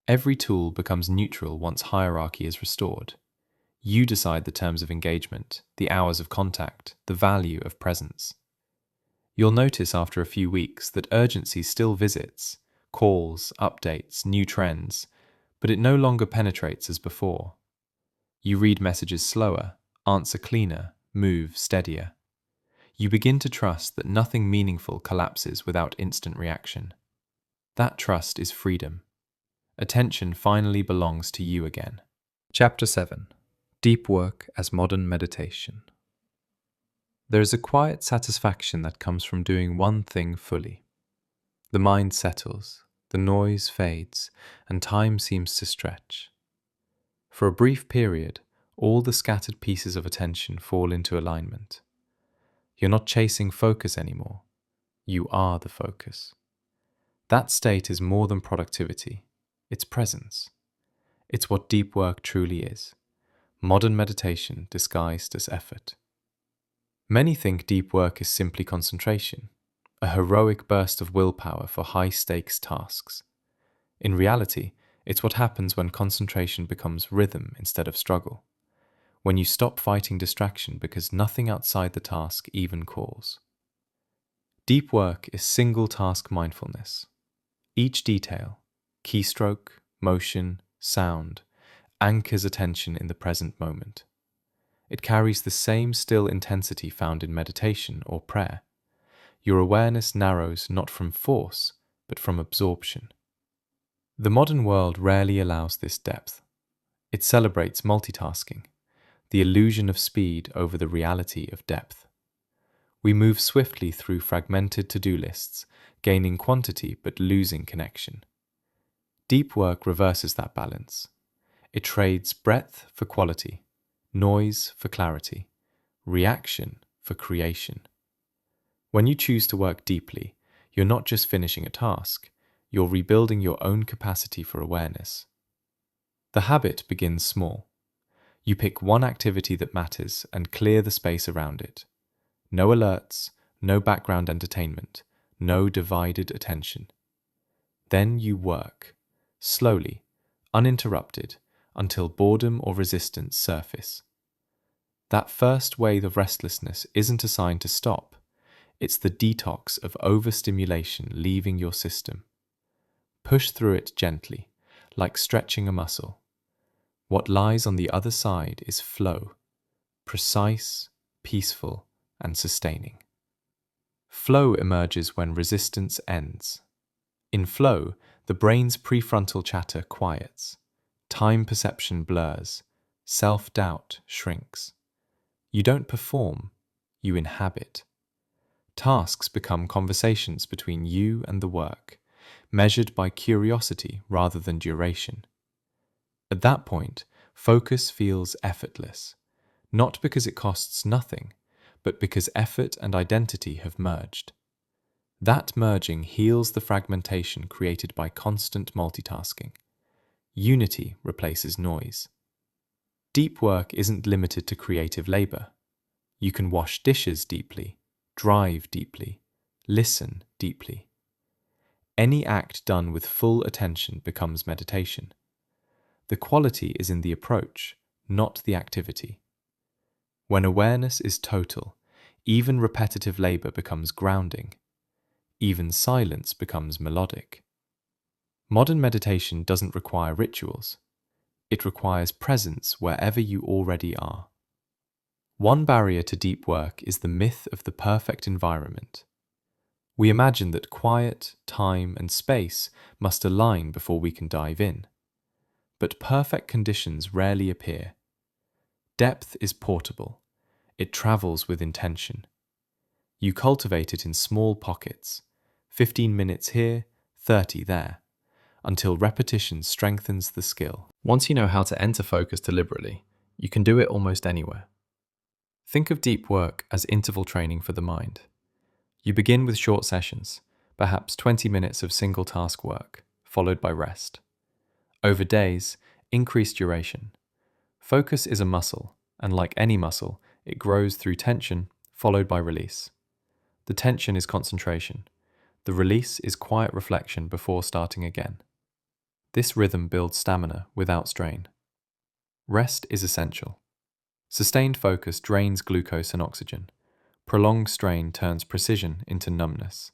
Every tool becomes neutral once hierarchy is restored. You decide the terms of engagement, the hours of contact, the value of presence. You'll notice after a few weeks that urgency still visits, calls, updates, new trends, but it no longer penetrates as before. You read messages slower, answer cleaner, move steadier. You begin to trust that nothing meaningful collapses without instant reaction. That trust is freedom. Attention finally belongs to you again. Chapter 7. Deep Work as Modern Meditation. There is a quiet satisfaction that comes from doing one thing fully. The mind settles, the noise fades, and time seems to stretch. For a brief period, all the scattered pieces of attention fall into alignment. You're not chasing focus anymore. You are the focus. That state is more than productivity. It's presence. It's what deep work truly is. Modern meditation disguised as effort. Many think deep work is simply concentration, a heroic burst of willpower for high-stakes tasks. In reality, it's what happens when concentration becomes rhythm instead of struggle, when you stop fighting distraction because nothing outside the task even calls. Deep work is single-task mindfulness. Each detail, keystroke, motion, sound, anchors attention in the present moment. It carries the same still intensity found in meditation or prayer. Your awareness narrows not from force, but from absorption. The modern world rarely allows this depth. It celebrates multitasking, the illusion of speed over the reality of depth. We move swiftly through fragmented to-do lists, gaining quantity but losing connection. Deep work reverses that balance. It trades breadth for quality, noise for clarity, reaction for creation. When you choose to work deeply, you're not just finishing a task, you're rebuilding your own capacity for awareness. The habit begins small. You pick one activity that matters and clear the space around it. No alerts, no background entertainment, no divided attention. Then you work, slowly, uninterrupted, until boredom or resistance surface. That first wave of restlessness isn't a sign to stop. It's the detox of overstimulation leaving your system. Push through it gently, like stretching a muscle. What lies on the other side is flow, precise, peaceful, and sustaining. Flow emerges when resistance ends. In flow, the brain's prefrontal chatter quiets, time perception blurs, self-doubt shrinks. You don't perform, you inhabit. Tasks become conversations between you and the work, measured by curiosity rather than duration. At that point, focus feels effortless, not because it costs nothing, but because effort and identity have merged. That merging heals the fragmentation created by constant multitasking. Unity replaces noise. Deep work isn't limited to creative labor. You can wash dishes deeply, drive deeply, listen deeply. Any act done with full attention becomes meditation. The quality is in the approach, not the activity. When awareness is total, even repetitive labor becomes grounding. Even silence becomes melodic. Modern meditation doesn't require rituals. It requires presence wherever you already are. One barrier to deep work is the myth of the perfect environment. We imagine that quiet, time, and space must align before we can dive in. But perfect conditions rarely appear. Depth is portable. It travels with intention. You cultivate it in small pockets, 15 minutes here, 30 there, until repetition strengthens the skill. Once you know how to enter focus deliberately, you can do it almost anywhere. Think of deep work as interval training for the mind. You begin with short sessions, perhaps 20 minutes of single task work, followed by rest. Over days, increase duration. Focus is a muscle, and like any muscle, it grows through tension, followed by release. The tension is concentration. The release is quiet reflection before starting again. This rhythm builds stamina without strain. Rest is essential. Sustained focus drains glucose and oxygen. Prolonged strain turns precision into numbness.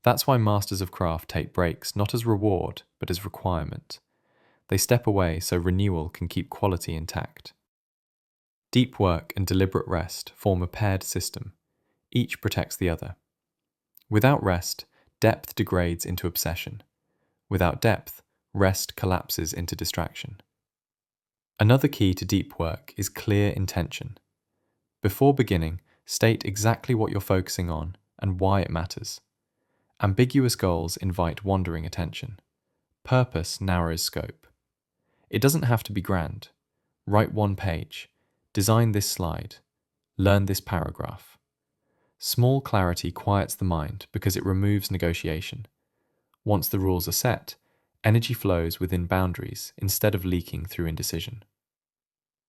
That's why masters of craft take breaks not as reward, but as requirement. They step away so renewal can keep quality intact. Deep work and deliberate rest form a paired system. Each protects the other. Without rest, depth degrades into obsession. Without depth, rest collapses into distraction. Another key to deep work is clear intention. Before beginning, state exactly what you're focusing on and why it matters. Ambiguous goals invite wandering attention. Purpose narrows scope. It doesn't have to be grand. Write one page. Design this slide. Learn this paragraph. Small clarity quiets the mind because it removes negotiation. Once the rules are set, energy flows within boundaries instead of leaking through indecision.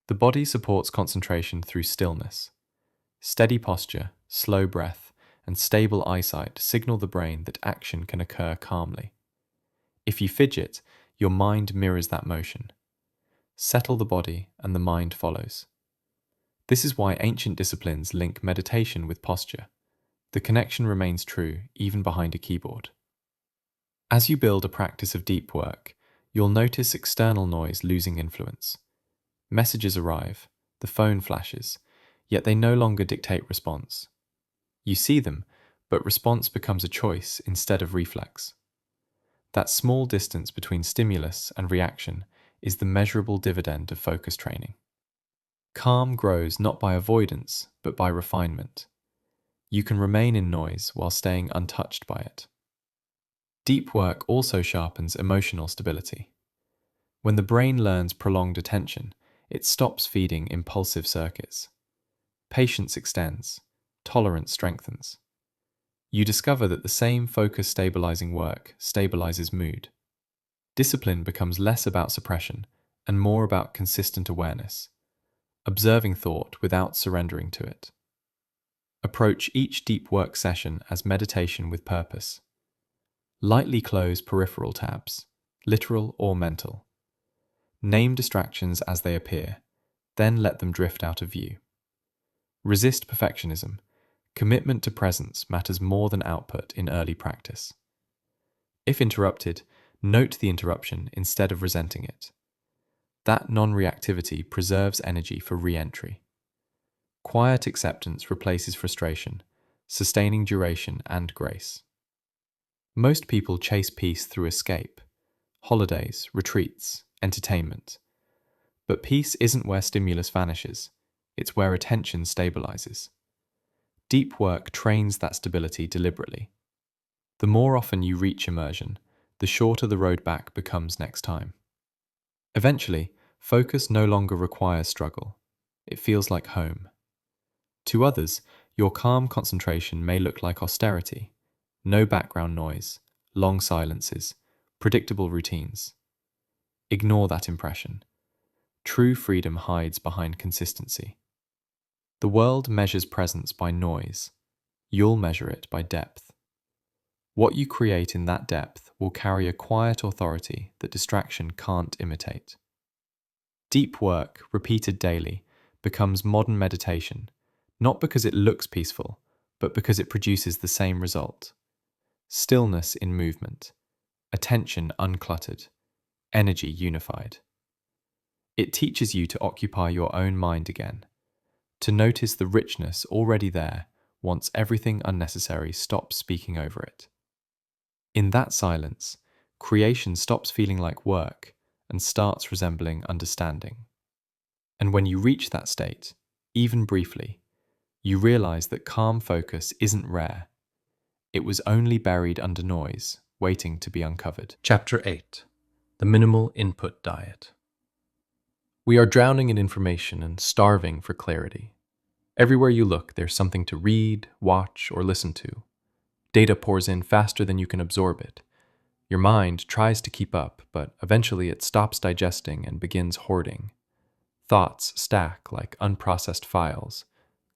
The body supports concentration through stillness. Steady posture, slow breath, and stable eyesight signal the brain that action can occur calmly. If you fidget, your mind mirrors that motion. Settle the body and the mind follows. This is why ancient disciplines link meditation with posture. The connection remains true even behind a keyboard. As you build a practice of deep work, you'll notice external noise losing influence. Messages arrive, the phone flashes, yet they no longer dictate response. You see them, but response becomes a choice instead of reflex. That small distance between stimulus and reaction is the measurable dividend of focus training. Calm grows not by avoidance, but by refinement. You can remain in noise while staying untouched by it. Deep work also sharpens emotional stability. When the brain learns prolonged attention, it stops feeding impulsive circuits. Patience extends, tolerance strengthens. You discover that the same focus-stabilizing work stabilizes mood. Discipline becomes less about suppression and more about consistent awareness, observing thought without surrendering to it. Approach each deep work session as meditation with purpose. Lightly close peripheral tabs, literal or mental. Name distractions as they appear, then let them drift out of view. Resist perfectionism. Commitment to presence matters more than output in early practice. If interrupted, note the interruption instead of resenting it. That non-reactivity preserves energy for re-entry. Quiet acceptance replaces frustration, sustaining duration and grace. Most people chase peace through escape, holidays, retreats, entertainment. But peace isn't where stimulus vanishes, it's where attention stabilizes. Deep work trains that stability deliberately. The more often you reach immersion, the shorter the road back becomes next time. Eventually, focus no longer requires struggle. It feels like home. To others, your calm concentration may look like austerity. No background noise, long silences, predictable routines. Ignore that impression. True freedom hides behind consistency. The world measures presence by noise. You'll measure it by depth. What you create in that depth will carry a quiet authority that distraction can't imitate. Deep work, repeated daily, becomes modern meditation, not because it looks peaceful, but because it produces the same result. Stillness in movement, attention uncluttered, energy unified. It teaches you to occupy your own mind again, to notice the richness already there once everything unnecessary stops speaking over it. In that silence, creation stops feeling like work and starts resembling understanding. And when you reach that state, even briefly, you realize that calm focus isn't rare. It was only buried under noise, waiting to be uncovered. Chapter 8: The Minimal Input Diet. We are drowning in information and starving for clarity. Everywhere you look, there's something to read, watch, or listen to. Data pours in faster than you can absorb it. Your mind tries to keep up, but eventually it stops digesting and begins hoarding. Thoughts stack like unprocessed files,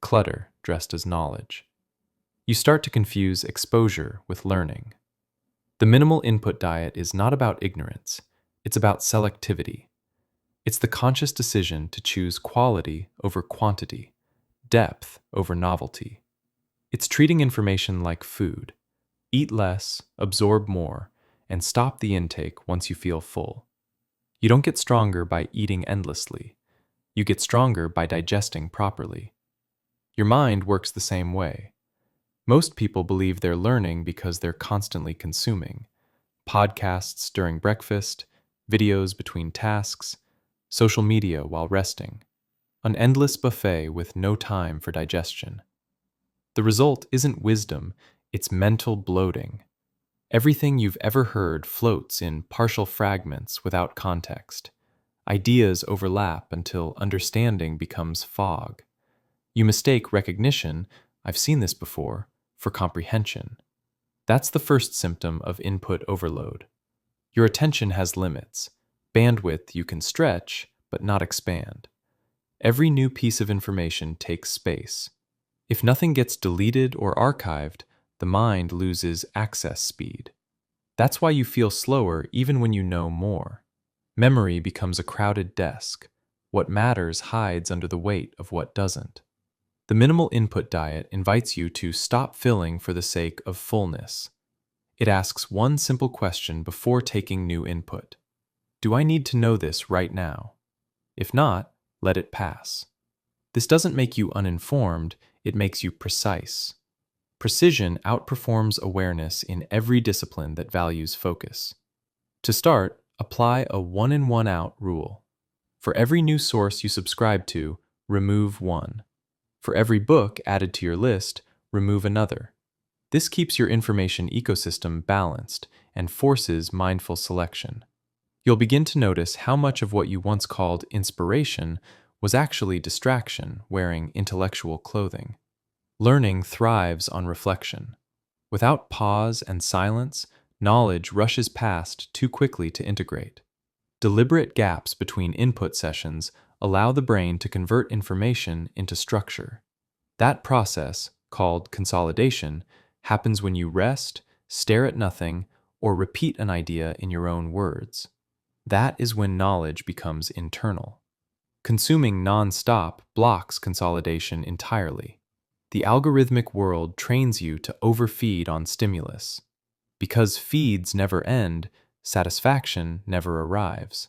clutter dressed as knowledge. You start to confuse exposure with learning. The minimal input diet is not about ignorance, it's about selectivity. It's the conscious decision to choose quality over quantity, depth over novelty. It's treating information like food. Eat less, absorb more, and stop the intake once you feel full. You don't get stronger by eating endlessly. You get stronger by digesting properly. Your mind works the same way. Most people believe they're learning because they're constantly consuming. Podcasts during breakfast, videos between tasks, social media while resting. An endless buffet with no time for digestion. The result isn't wisdom, it's mental bloating. Everything you've ever heard floats in partial fragments without context. Ideas overlap until understanding becomes fog. You mistake recognition, I've seen this before, for comprehension. That's the first symptom of input overload. Your attention has limits. Bandwidth you can stretch, but not expand. Every new piece of information takes space. If nothing gets deleted or archived, the mind loses access speed. That's why you feel slower even when you know more. Memory becomes a crowded desk. What matters hides under the weight of what doesn't. The minimal input diet invites you to stop filling for the sake of fullness. It asks one simple question before taking new input. Do I need to know this right now? If not, let it pass. This doesn't make you uninformed, it makes you precise. Precision outperforms awareness in every discipline that values focus. To start, apply a 1 in 1 out rule. For every new source you subscribe to, remove one. For every book added to your list, remove another. This keeps your information ecosystem balanced and forces mindful selection. You'll begin to notice how much of what you once called inspiration was actually distraction wearing intellectual clothing. Learning thrives on reflection. Without pause and silence, knowledge rushes past too quickly to integrate. Deliberate gaps between input sessions allow the brain to convert information into structure. That process, called consolidation, happens when you rest, stare at nothing, or repeat an idea in your own words. That is when knowledge becomes internal. Consuming non-stop blocks consolidation entirely. The algorithmic world trains you to overfeed on stimulus. Because feeds never end, satisfaction never arrives.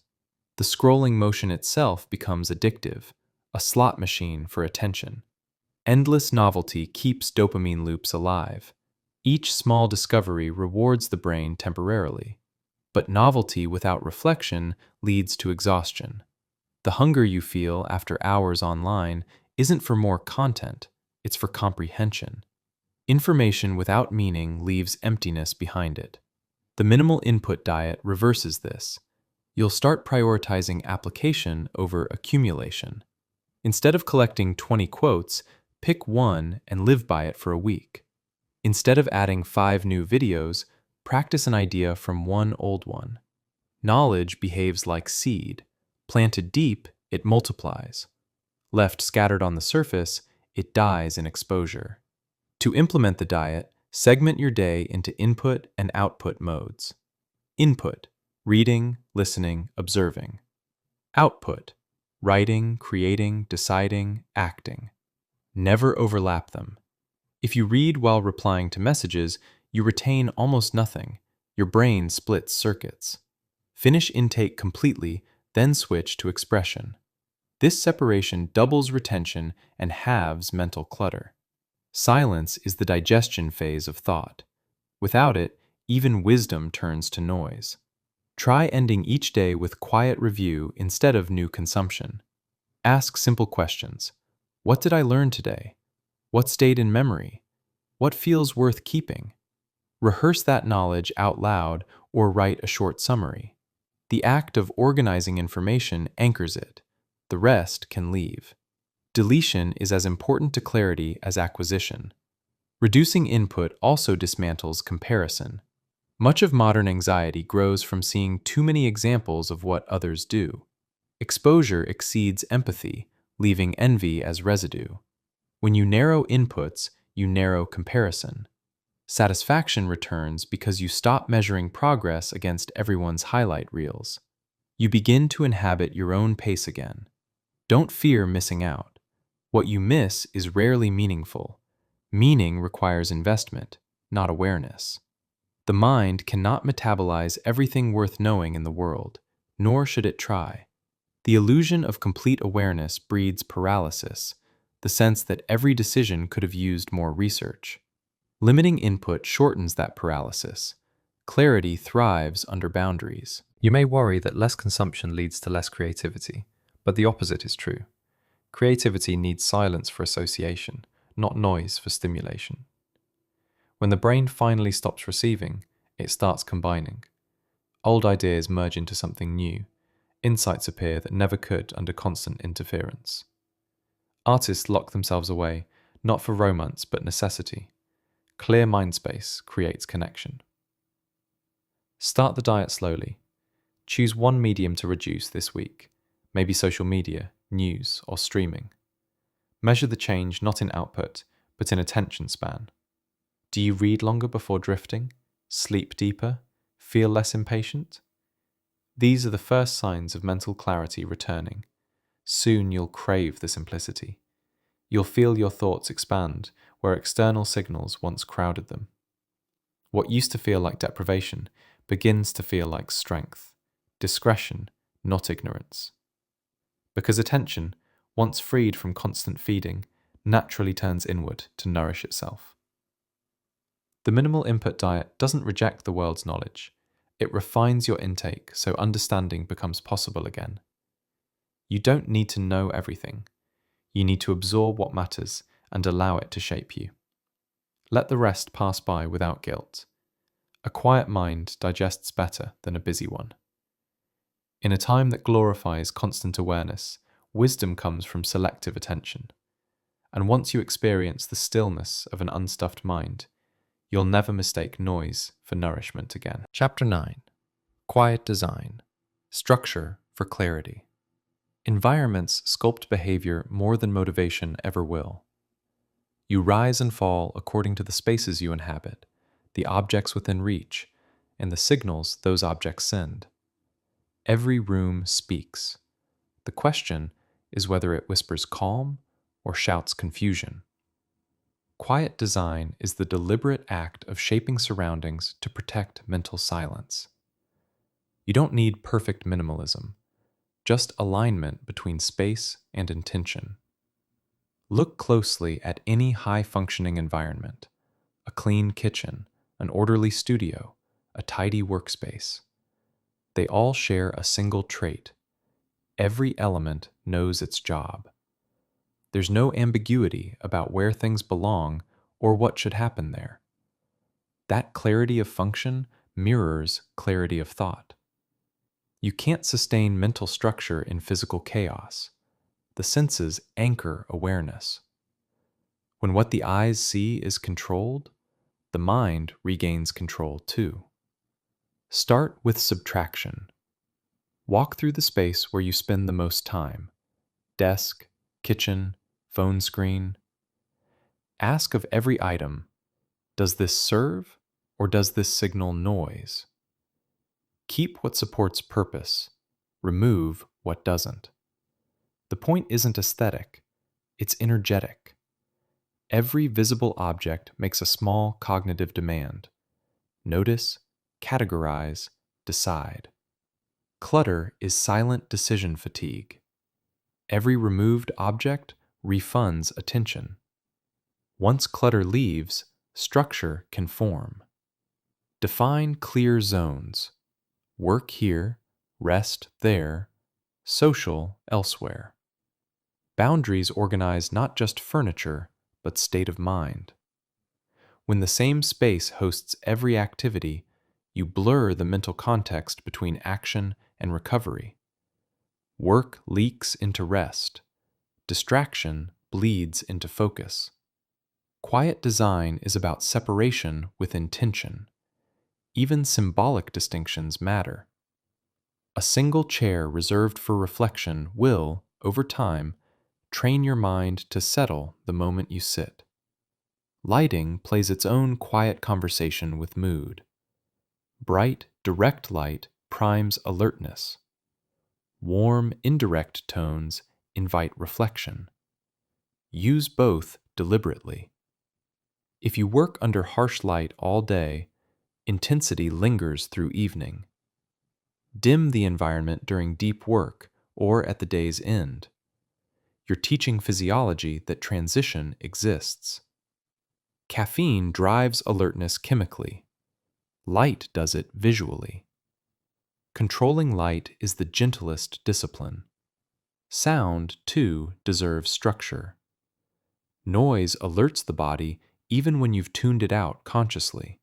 The scrolling motion itself becomes addictive, a slot machine for attention. Endless novelty keeps dopamine loops alive. Each small discovery rewards the brain temporarily. But novelty without reflection leads to exhaustion. The hunger you feel after hours online isn't for more content, it's for comprehension. Information without meaning leaves emptiness behind it. The minimal input diet reverses this. You'll start prioritizing application over accumulation. Instead of collecting 20 quotes, pick one and live by it for a week. Instead of adding 5 new videos, practice an idea from one old one. Knowledge behaves like seed. Planted deep, it multiplies. Left scattered on the surface, it dies in exposure. To implement the diet, segment your day into input and output modes. Input: reading, listening, observing. Output: writing, creating, deciding, acting. Never overlap them. If you read while replying to messages, you retain almost nothing. Your brain splits circuits. Finish intake completely, then switch to expression. This separation doubles retention and halves mental clutter. Silence is the digestion phase of thought. Without it, even wisdom turns to noise. Try ending each day with quiet review instead of new consumption. Ask simple questions. What did I learn today? What stayed in memory? What feels worth keeping? Rehearse that knowledge out loud or write a short summary. The act of organizing information anchors it. The rest can leave. Deletion is as important to clarity as acquisition. Reducing input also dismantles comparison. Much of modern anxiety grows from seeing too many examples of what others do. Exposure exceeds empathy, leaving envy as residue. When you narrow inputs, you narrow comparison. Satisfaction returns because you stop measuring progress against everyone's highlight reels. You begin to inhabit your own pace again. Don't fear missing out. What you miss is rarely meaningful. Meaning requires investment, not awareness. The mind cannot metabolize everything worth knowing in the world, nor should it try. The illusion of complete awareness breeds paralysis, the sense that every decision could have used more research. Limiting input shortens that paralysis. Clarity thrives under boundaries. You may worry that less consumption leads to less creativity, but the opposite is true. Creativity needs silence for association, not noise for stimulation. When the brain finally stops receiving, it starts combining. Old ideas merge into something new. Insights appear that never could under constant interference. Artists lock themselves away, not for romance but necessity. Clear mind space creates connection. Start the diet slowly. Choose one medium to reduce this week, maybe social media, news, or streaming. Measure the change not in output, but in attention span. Do you read longer before drifting? Sleep deeper? Feel less impatient? These are the first signs of mental clarity returning. Soon you'll crave the simplicity. You'll feel your thoughts expand where external signals once crowded them. What used to feel like deprivation begins to feel like strength, discretion, not ignorance. Because attention, once freed from constant feeding, naturally turns inward to nourish itself. The minimal input diet doesn't reject the world's knowledge. It refines your intake so understanding becomes possible again. You don't need to know everything. You need to absorb what matters and allow it to shape you. Let the rest pass by without guilt. A quiet mind digests better than a busy one. In a time that glorifies constant awareness, wisdom comes from selective attention. And once you experience the stillness of an unstuffed mind, you'll never mistake noise for nourishment again. Chapter 9. Quiet Design. Structure for Clarity. Environments sculpt behavior more than motivation ever will. You rise and fall according to the spaces you inhabit, the objects within reach, and the signals those objects send. Every room speaks. The question is whether it whispers calm or shouts confusion. Quiet design is the deliberate act of shaping surroundings to protect mental silence. You don't need perfect minimalism, just alignment between space and intention. Look closely at any high-functioning environment: a clean kitchen, an orderly studio, a tidy workspace. They all share a single trait. Every element knows its job. There's no ambiguity about where things belong or what should happen there. That clarity of function mirrors clarity of thought. You can't sustain mental structure in physical chaos. The senses anchor awareness. When what the eyes see is controlled, the mind regains control too. Start with subtraction. Walk through the space where you spend the most time: desk, kitchen, phone screen. Ask of every item, does this serve or does this signal noise? Keep what supports purpose. Remove what doesn't. The point isn't aesthetic, it's energetic. Every visible object makes a small cognitive demand. Notice, categorize, decide. Clutter is silent decision fatigue. Every removed object refunds attention. Once clutter leaves, structure can form. Define clear zones: work here, rest there, social elsewhere. Boundaries organize not just furniture, but state of mind. When the same space hosts every activity, you blur the mental context between action and recovery. Work leaks into rest. Distraction bleeds into focus. Quiet design is about separation with intention. Even symbolic distinctions matter. A single chair reserved for reflection will, over time, train your mind to settle the moment you sit. Lighting plays its own quiet conversation with mood. Bright, direct light primes alertness. Warm, indirect tones invite reflection. Use both deliberately. If you work under harsh light all day, intensity lingers through evening. Dim the environment during deep work or at the day's end. You're teaching physiology that transition exists. Caffeine drives alertness chemically. Light does it visually. Controlling light is the gentlest discipline. Sound, too, deserves structure. Noise alerts the body even when you've tuned it out consciously.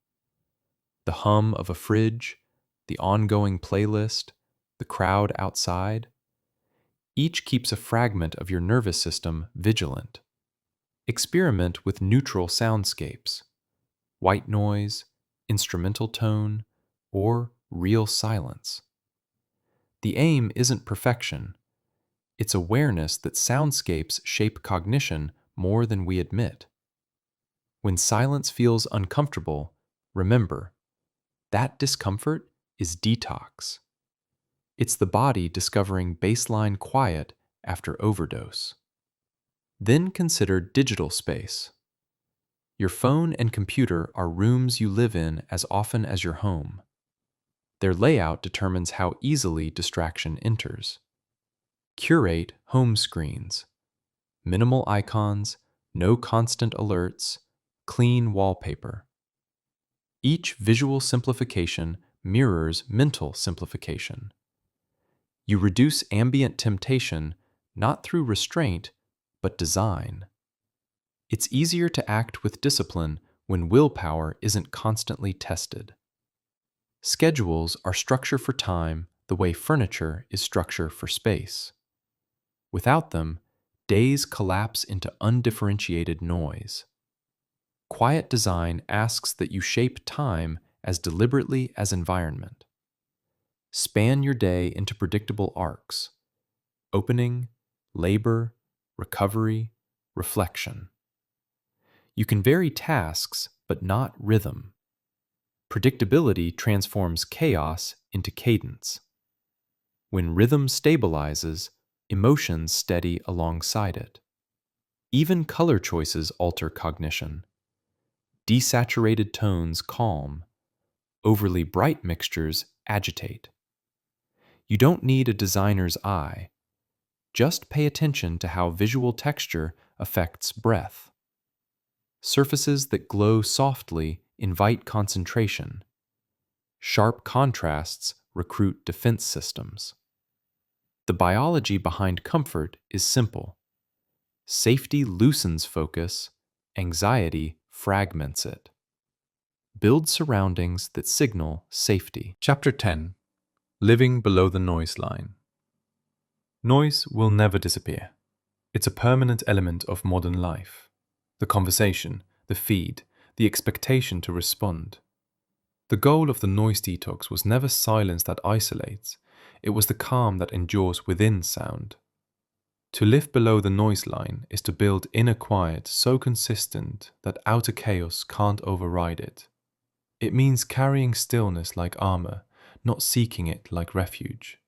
The hum of a fridge, the ongoing playlist, the crowd outside. Each keeps a fragment of your nervous system vigilant. Experiment with neutral soundscapes: white noise, instrumental tone, or real silence. The aim isn't perfection. It's awareness that soundscapes shape cognition more than we admit. When silence feels uncomfortable, remember, that discomfort is detox. It's the body discovering baseline quiet after overdose. Then consider digital space. Your phone and computer are rooms you live in as often as your home. Their layout determines how easily distraction enters. Curate home screens. Minimal icons, no constant alerts, clean wallpaper. Each visual simplification mirrors mental simplification. You reduce ambient temptation not through restraint, but design. It's easier to act with discipline when willpower isn't constantly tested. Schedules are structure for time the way furniture is structure for space. Without them, days collapse into undifferentiated noise. Quiet design asks that you shape time as deliberately as environment. Span your day into predictable arcs: opening, labor, recovery, reflection. You can vary tasks, but not rhythm. Predictability transforms chaos into cadence. When rhythm stabilizes, emotions steady alongside it. Even color choices alter cognition. desaturated tones calm, overly bright mixtures agitate. You don't need a designer's eye. Just pay attention to how visual texture affects breath. Surfaces that glow softly invite concentration. Sharp contrasts recruit defense systems. The biology behind comfort is simple. Safety loosens focus, anxiety fragments it. Build surroundings that signal safety. Chapter 10. Living below the noise line. Noise will never disappear. It's a permanent element of modern life. The conversation, the feed, the expectation to respond. The goal of the noise detox was never silence that isolates, it was the calm that endures within sound. To live below the noise line is to build inner quiet so consistent that outer chaos can't override it. It means carrying stillness like armor, not seeking it like refuge.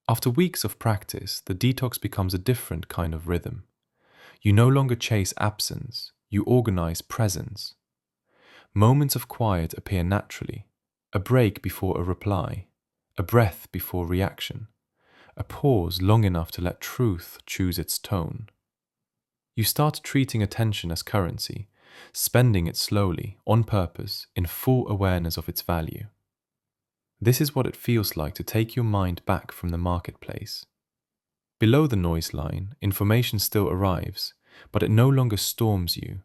After weeks of practice, the detox becomes a different kind of rhythm. You no longer chase absence, you organize presence. Moments of quiet appear naturally, a break before a reply, a breath before reaction, a pause long enough to let truth choose its tone. You start treating attention as currency, spending it slowly, on purpose, in full awareness of its value. This is what it feels like to take your mind back from the marketplace. Below the noise line, information still arrives, but it no longer storms you.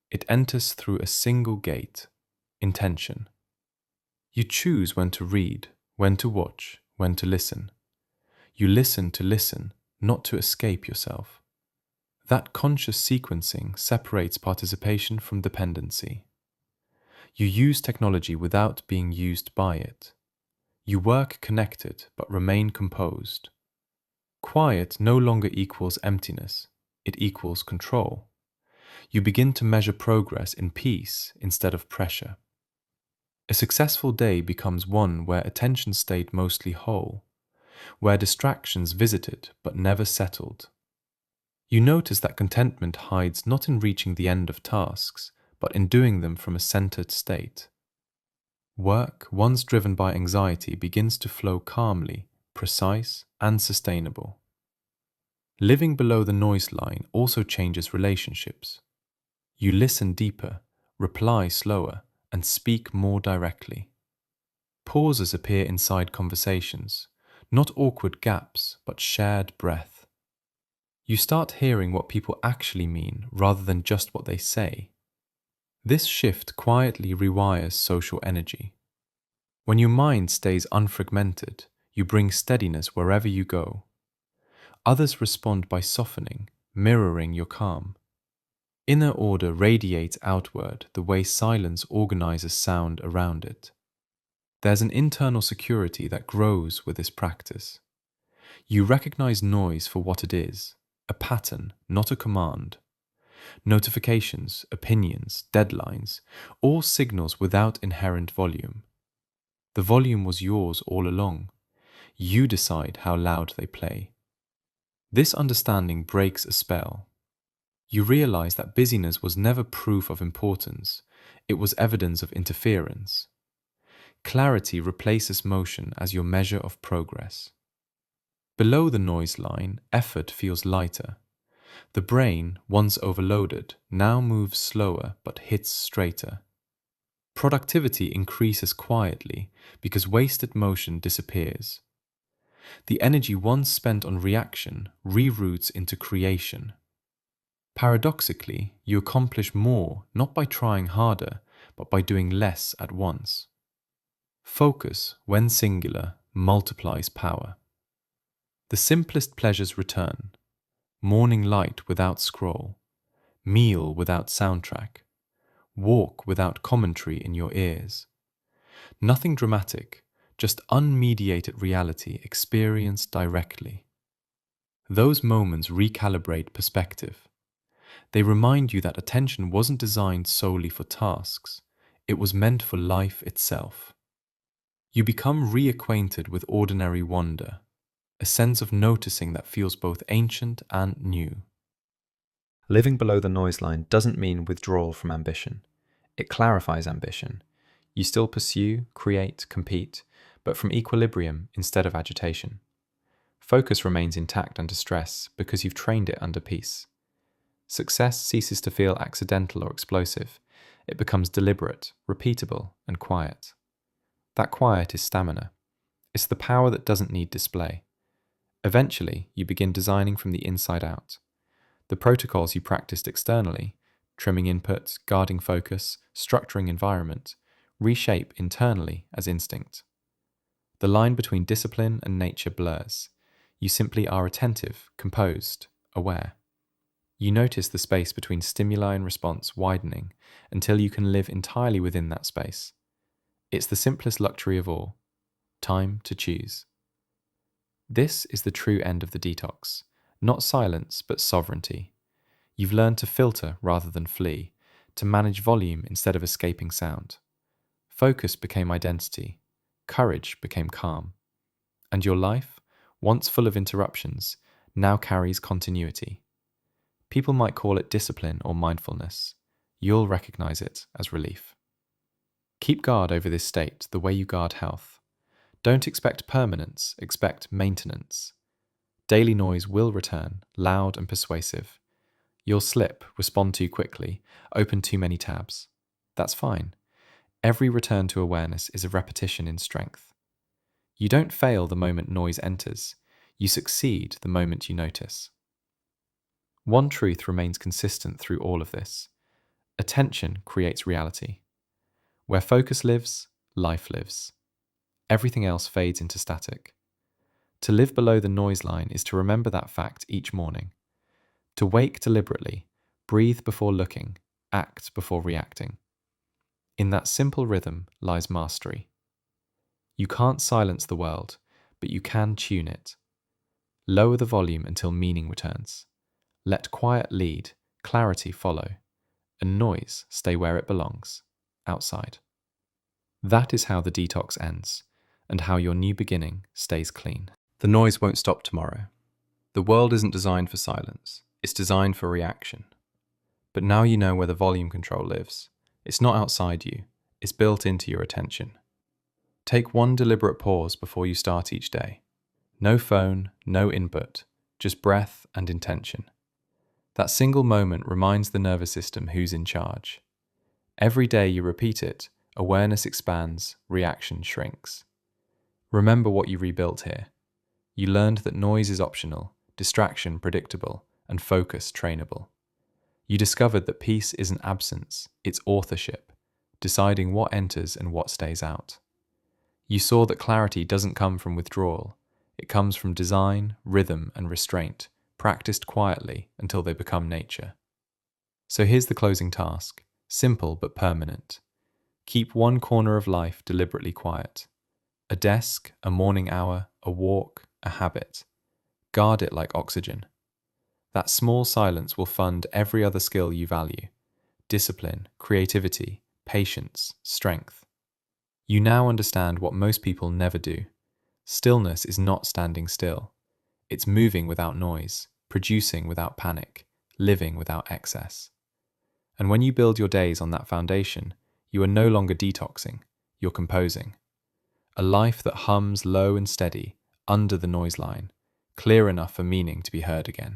It enters through a single gate: intention. You choose when to read, when to watch, when to listen. You listen to listen, not to escape yourself. That conscious sequencing separates participation from dependency. You use technology without being used by it. You work connected but remain composed. Quiet no longer equals emptiness, it equals control. You begin to measure progress in peace instead of pressure. A successful day becomes one where attention stayed mostly whole, where distractions visited but never settled. You notice that contentment hides not in reaching the end of tasks, but in doing them from a centered state. Work, once driven by anxiety, begins to flow calmly, precise, and sustainable. Living below the noise line also changes relationships. You listen deeper, reply slower, and speak more directly. Pauses appear inside conversations, not awkward gaps, but shared breath. You start hearing what people actually mean rather than just what they say. This shift quietly rewires social energy. When your mind stays unfragmented, you bring steadiness wherever you go. Others respond by softening, mirroring your calm. Inner order radiates outward the way silence organizes sound around it. There's an internal security that grows with this practice. You recognize noise for what it is, a pattern, not a command. Notifications, opinions, deadlines, all signals without inherent volume. The volume was yours all along. You decide how loud they play. This understanding breaks a spell. You realize that busyness was never proof of importance, it was evidence of interference. Clarity replaces motion as your measure of progress. Below the noise line, effort feels lighter. The brain, once overloaded, now moves slower but hits straighter. Productivity increases quietly because wasted motion disappears. The energy once spent on reaction reroutes into creation. Paradoxically, you accomplish more not by trying harder, but by doing less at once. Focus, when singular, multiplies power. The simplest pleasures return: morning light without scroll, meal without soundtrack, walk without commentary in your ears. Nothing dramatic, just unmediated reality experienced directly. Those moments recalibrate perspective. They remind you that attention wasn't designed solely for tasks, it was meant for life itself. You become reacquainted with ordinary wonder, a sense of noticing that feels both ancient and new. Living below the noise line doesn't mean withdrawal from ambition. It clarifies ambition. You still pursue, create, compete, but from equilibrium instead of agitation. Focus remains intact under stress because you've trained it under peace. Success ceases to feel accidental or explosive. It becomes deliberate, repeatable, and quiet. That quiet is stamina. It's the power that doesn't need display. Eventually, you begin designing from the inside out. The protocols you practiced externally, trimming input, guarding focus, structuring environment, reshape internally as instinct. The line between discipline and nature blurs. You simply are attentive, composed, aware. You notice the space between stimuli and response widening until you can live entirely within that space. It's the simplest luxury of all: time to choose. This is the true end of the detox, not silence but sovereignty. You've learned to filter rather than flee, to manage volume instead of escaping sound. Focus became identity, courage became calm, and your life, once full of interruptions, now carries continuity. People might call it discipline or mindfulness. You'll recognize it as relief. Keep guard over this state the way you guard health. Don't expect permanence, expect maintenance. Daily noise will return, loud and persuasive. You'll slip, respond too quickly, open too many tabs. That's fine. Every return to awareness is a repetition in strength. You don't fail the moment noise enters. You succeed the moment you notice. One truth remains consistent through all of this. Attention creates reality. Where focus lives, life lives. Everything else fades into static. To live below the noise line is to remember that fact each morning. To wake deliberately, breathe before looking, act before reacting. In that simple rhythm lies mastery. You can't silence the world, but you can tune it. Lower the volume until meaning returns. Let quiet lead, clarity follow, and noise stay where it belongs, outside. That is how the detox ends, and how your new beginning stays clean. The noise won't stop tomorrow. The world isn't designed for silence, it's designed for reaction. But now you know where the volume control lives. It's not outside you, it's built into your attention. Take one deliberate pause before you start each day. No phone, no input, just breath and intention. That single moment reminds the nervous system who's in charge. Every day you repeat it, awareness expands, reaction shrinks. Remember what you rebuilt here. You learned that noise is optional, distraction predictable, and focus trainable. You discovered that peace isn't absence, it's authorship, deciding what enters and what stays out. You saw that clarity doesn't come from withdrawal, it comes from design, rhythm, and restraint, practiced quietly until they become nature. So here's the closing task, simple but permanent. Keep one corner of life deliberately quiet. A desk, a morning hour, a walk, a habit. Guard it like oxygen. That small silence will fund every other skill you value: discipline, creativity, patience, strength. You now understand what most people never do. Stillness is not standing still. It's moving without noise, producing without panic, living without excess. And when you build your days on that foundation, you are no longer detoxing, you're composing. A life that hums low and steady, under the noise line, clear enough for meaning to be heard again.